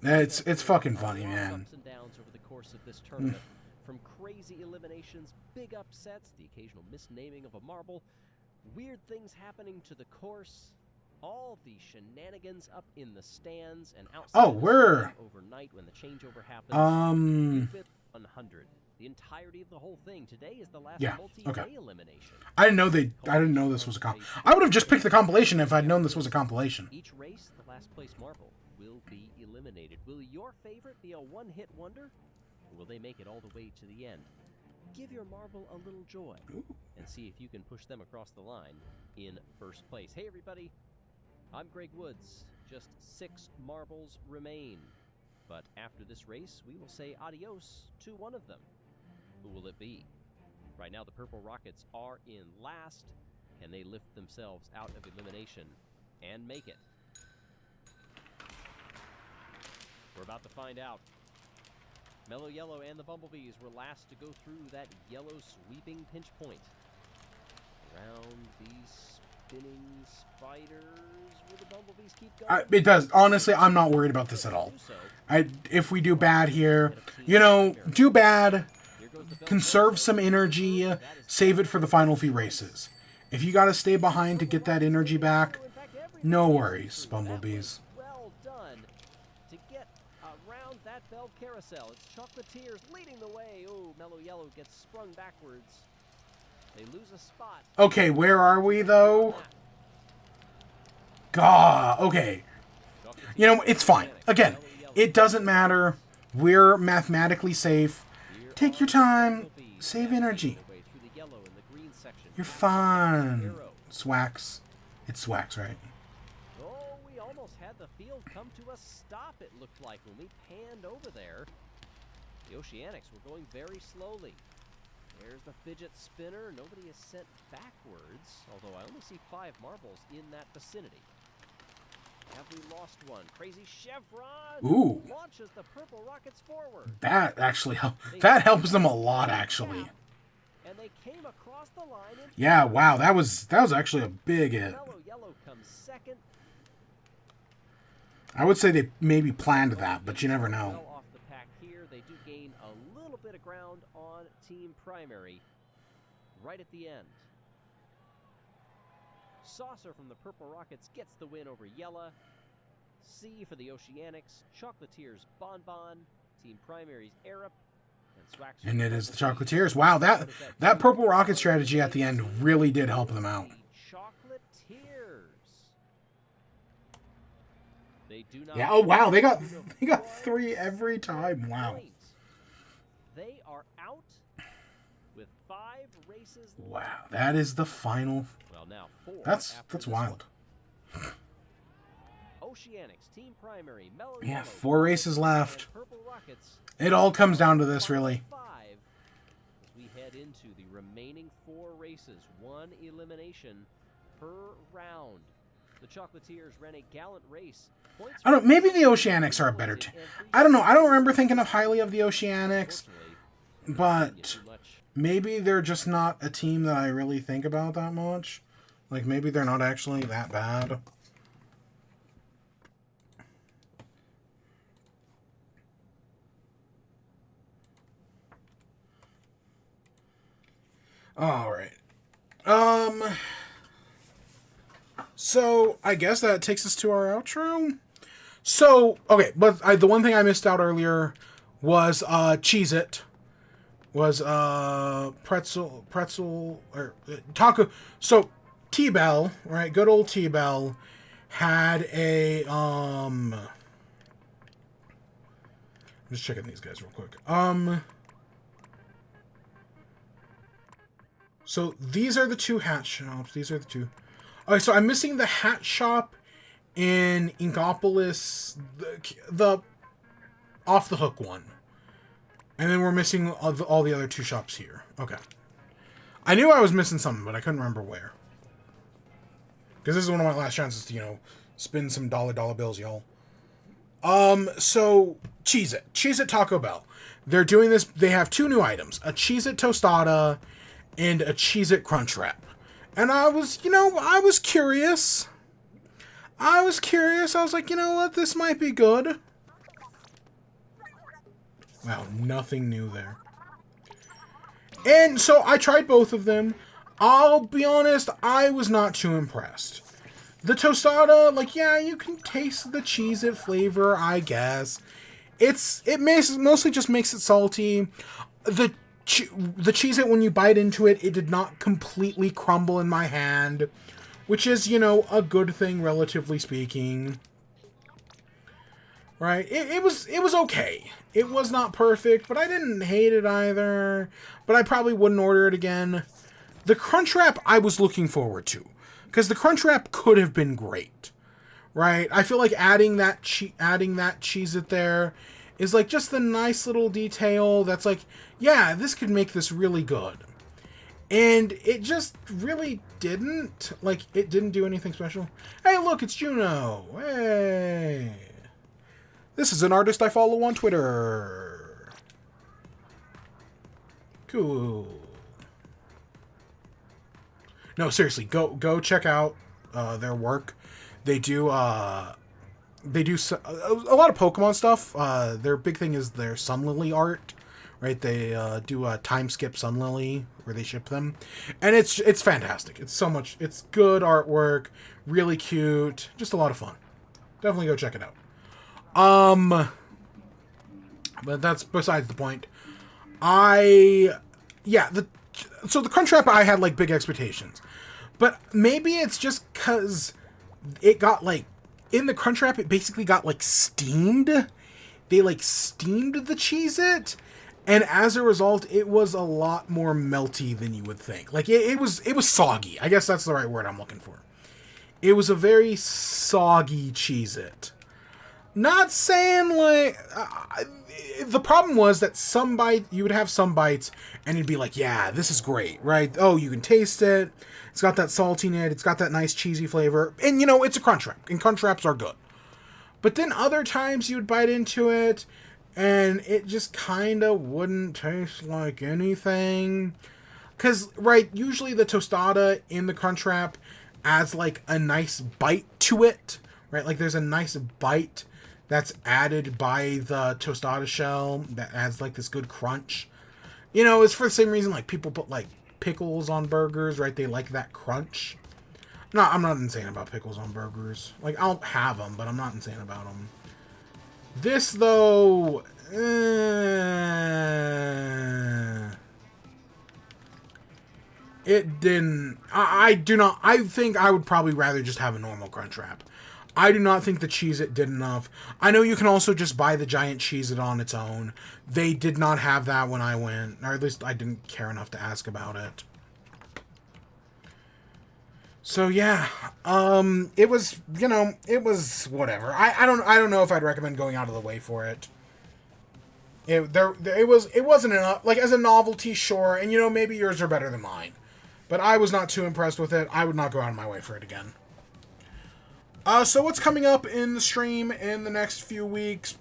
It's fucking funny, man. Ups and downs over the course of this tournament, from crazy eliminations, big upsets, the occasional misnaming of a marble, weird things happening to the course, all the shenanigans up in the stands and outside we're overnight when the changeover happens. 100. The entirety of the whole thing. Today is the last multi-day elimination. I didn't know this was a I would have just picked the compilation if I'd known this was a compilation. Each race, the last place marble will be eliminated. Will your favorite be a one-hit wonder? Or will they make it all the way to the end? Give your marble a little joy and see if you can push them across the line in first place. Hey everybody, I'm Greg Woods. Just 6 marbles remain. But after this race, we will say adios to one of them. Who will it be? Right now, the Purple Rockets are in last. Can they lift themselves out of elimination and make it? We're about to find out. Mellow Yellow and the Bumblebees were last to go through that yellow sweeping pinch point. Around these spinning spiders, will the Bumblebees keep going? It does. Honestly, I'm not worried about this at all. If we do bad here, do bad, conserve some energy, save it for the final few races. If you gotta stay behind to get that energy back, no worries, Bumblebees. Well done. To get around that bell carousel, it's Chocolatiers leading the way. Oh, Mellow Yellow gets sprung backwards. They lose a spot. Okay, where are we, though? God, okay. It's fine. Again, it doesn't matter. We're mathematically safe. Take your time. Save energy. You're fine. Swax. It's Swax, right? Oh, we almost had the field come to a stop, it looked like, when we panned over there. The Oceanics were going very slowly. There's the fidget spinner. Nobody is sent backwards, although I only see 5 marbles in that vicinity. Have we lost one? Crazy Chevron launches the Purple Rockets forward. That actually that helps them a lot, actually. And they came across the line. Yeah, wow, that was actually a big hit. Mellow Yellow comes second. I would say they maybe planned that, but you never know. Well off the pack here, they do gain a little bit of ground on Team Primary right at the end. Saucer from the Purple Rockets gets the win over Yella. C for the Oceanics. Chocolatiers Bonbon. Team Primary's Arab. And it is the Chocolatiers. Wow, that Purple Rocket strategy at the end really did help them out. Chocolatiers. They do not. Yeah. Oh wow, they got 3 every time. Wow. They are out with 5 races. Wow, that is the final. Well, now 4. That's wild. Oceanics, Team Primary, Mellow Yeah, Yellow, 4 races left. Purple Rockets. It all comes down to this, really. 5 as we head into the remaining 4 races, 1 elimination per round. The Chocolatiers ran a gallant race. I don't. Maybe the Oceanics are a better team. I don't know. I don't remember thinking of highly of the Oceanics, but maybe they're just not a team that I really think about that much. Like maybe they're not actually that bad. All right. So I guess that takes us to our outro. So, okay, but the one thing I missed out earlier was Cheez-it. Was pretzel or taco. So T-Bell, right? Good old T-Bell had a I'm just checking these guys real quick. So these are the 2 hat shops. These are the 2. Okay, so I'm missing the hat shop in Inkopolis. Off the Hook one. And then we're missing all the other 2 shops here. Okay. I knew I was missing something, but I couldn't remember where. Because this is one of my last chances to, you know, spin some dollar bills, y'all. So, Cheez-it. Cheez-it Taco Bell. They're doing this, they have 2 new items. A Cheez-it Tostada and a Cheez-it Crunchwrap. And I was, you know, I was curious. I was like, you know what, this might be good. Wow, nothing new there. And so I tried both of them. I'll be honest, I was not too impressed. The tostada, like, yeah, you can taste the Cheez-it flavor, I guess. It mostly just makes it salty. The Cheez-it, when you bite into it, it did not completely crumble in my hand, which is, you know, a good thing, relatively speaking. Right? It was okay. It was not perfect, but I didn't hate it either. But I probably wouldn't order it again. The Crunchwrap I was looking forward to, because the Crunchwrap could have been great, right? I feel like adding that Cheez-it there is like just the nice little detail that's like, yeah, this could make this really good. And it just really didn't. Like, it didn't do anything special. Hey, look, it's Juno. Hey. This is an artist I follow on Twitter. Cool. No, seriously, go check out their work. They do a lot of Pokemon stuff. Their big thing is their Sunlily art, right? They do a time skip Sunlily where they ship them, and it's fantastic. It's good artwork, really cute, just a lot of fun. Definitely go check it out. But that's besides the point. So the Crunchwrap, I had like big expectations, but maybe it's just because it got like, in the Crunchwrap, it basically got like steamed. They like steamed the Cheez-it, and as a result, it was a lot more melty than you would think. Like it was soggy. I guess that's the right word I'm looking for. It was a very soggy Cheez-it. Not saying like the problem was that you would have some bites and it'd be like, yeah, this is great, right? Oh, you can taste it. It's got that salty in it. It's got that nice cheesy flavor. And, you know, it's a Crunchwrap, and Crunchwraps are good. But then other times you would bite into it, and it just kind of wouldn't taste like anything. Because, right, usually the tostada in the Crunchwrap adds, like, a nice bite to it, right? Like, there's a nice bite that's added by the tostada shell that adds, like, this good crunch. You know, it's for the same reason, like, people put, like, pickles on burgers, right? They like that crunch. No, I'm not insane about pickles on burgers. Like, I'll have them, but I'm not insane about them. This, though... it didn't... I do not... I think I would probably rather just have a normal Crunchwrap. I do not think the Cheez-it did enough. I know you can also just buy the giant Cheez-it on its own. They did not have that when I went. Or at least I didn't care enough to ask about it. So yeah, it was, you know, it was whatever. I don't know if I'd recommend going out of the way for it. It wasn't enough, like, as a novelty, sure, and you know, maybe yours are better than mine. But I was not too impressed with it. I would not go out of my way for it again. So what's coming up in the stream in the next few weeks?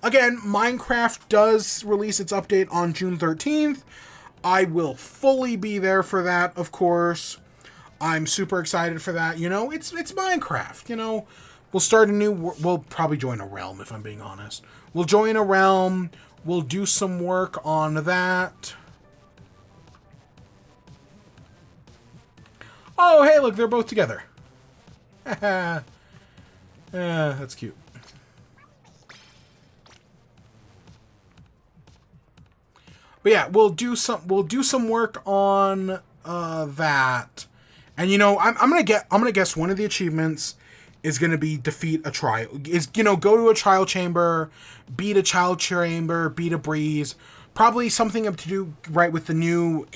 Again, Minecraft does release its update on June 13th. I will fully be there for that, of course. I'm super excited for that. You know, it's Minecraft, you know. We'll probably join a realm, if I'm being honest. We'll join a realm. We'll do some work on that. Oh, hey, look, they're both together. That's cute. But yeah, we'll do some work on that. And you know, I'm gonna guess one of the achievements is gonna be defeat a trial. Is, you know, go to a trial chamber, beat a child chamber, beat a breeze. Probably something up to do right with the new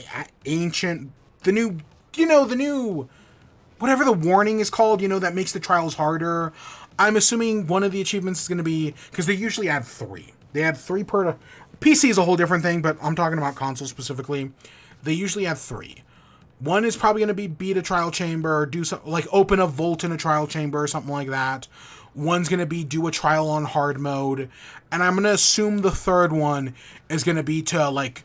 whatever the warning is called, you know, that makes the trials harder. I'm assuming one of the achievements is going to be, because they usually add 3. They add 3 per... PC is a whole different thing, but I'm talking about console specifically. They usually add 3. One is probably going to be beat a trial chamber, or do something like open a vault in a trial chamber or something like that. One's going to be do a trial on hard mode. And I'm going to assume the third one is going to be to, like,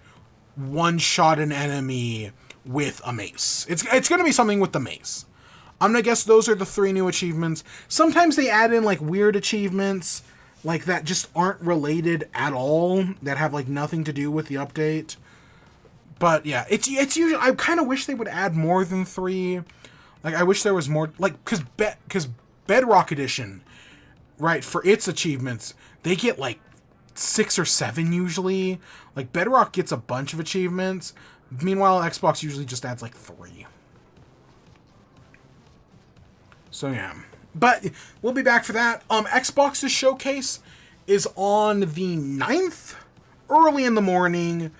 one-shot an enemy with a mace. It's going to be something with the mace. I'm going to guess those are the 3 new achievements. Sometimes they add in, like, weird achievements, like, that just aren't related at all, that have, like, nothing to do with the update. But, yeah, it's usually... I kind of wish they would add more than 3. Like, I wish there was more... Like, because Bedrock Edition, right, for its achievements, they get, like, 6 or 7 usually. Like, Bedrock gets a bunch of achievements. Meanwhile, Xbox usually just adds, like, 3. So, yeah. But we'll be back for that. Xbox's showcase is on the 9th, early in the morning.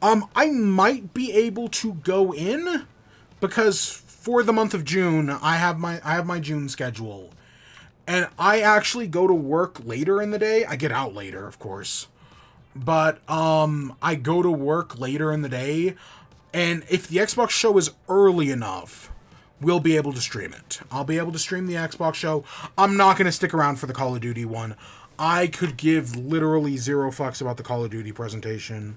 I might be able to go in because for the month of June, I have my June schedule. And I actually go to work later in the day. I get out later, of course. But I go to work later in the day, and if the Xbox show is early enough, we'll be able to stream it. I'll be able to stream the Xbox show. I'm not going to stick around for the Call of Duty one. I could give literally 0 fucks about the Call of Duty presentation.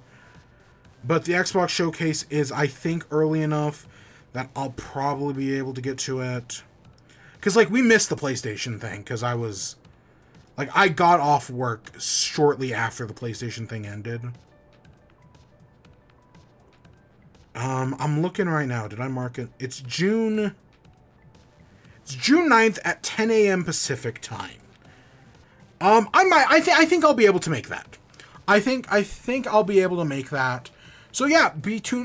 But the Xbox showcase is, I think, early enough that I'll probably be able to get to it. Because, like, we missed the PlayStation thing, because I was... Like, I got off work shortly after the PlayStation thing ended. I'm looking right now. Did I mark it? It's June 9th at 10 a.m. Pacific time. I think I'll be able to make that. I think I'll be able to make that. So yeah,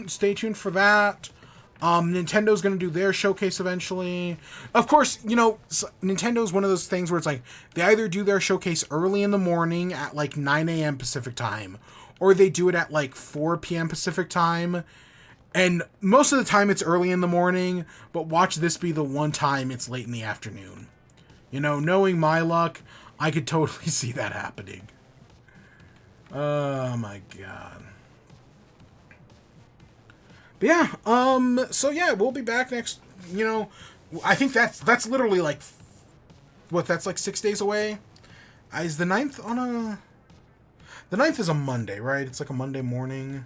stay tuned for that. Nintendo's going to do their showcase eventually. Of course, you know, Nintendo's one of those things where it's like, they either do their showcase early in the morning at like 9 a.m. Pacific time, or they do it at like 4 p.m. Pacific time. And most of the time it's early in the morning, but watch this be the one time it's late in the afternoon. You know, knowing my luck, I could totally see that happening. Oh my god. But yeah, so yeah, we'll be back next, you know, I think that's literally like, what, that's like 6 days away? Is the 9th on a... The 9th is a Monday, right? It's like a Monday morning.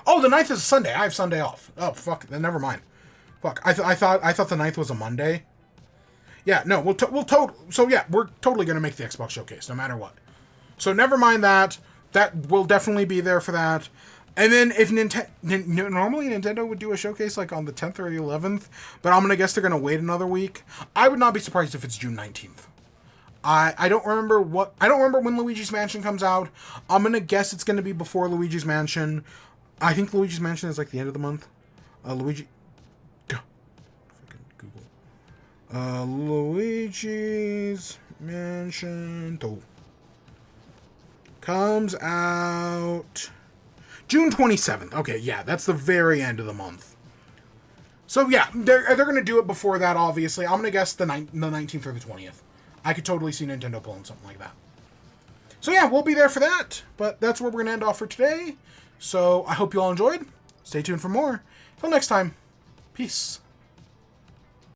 Oh, the 9th is a Sunday. I have Sunday off. Oh, fuck. Then never mind. Fuck. I thought the 9th was a Monday. Yeah, no, so yeah, we're totally going to make the Xbox showcase, no matter what. So never mind that. That will definitely be there for that. And then if normally Nintendo would do a showcase like on the 10th or the 11th, but I'm going to guess they're going to wait another week. I would not be surprised if it's June 19th. I don't remember when Luigi's Mansion comes out. I'm going to guess it's going to be before Luigi's Mansion. I think Luigi's Mansion is like the end of the month. Fucking Google. Luigi's Mansion 2 comes out June 27th. Okay, yeah, that's the very end of the month. So yeah, they're going to do it before that, obviously. I'm going to guess the 19th or the 20th. I could totally see Nintendo pulling something like that. So yeah, we'll be there for that. But that's where we're going to end off for today. So I hope you all enjoyed. Stay tuned for more. Till next time. Peace.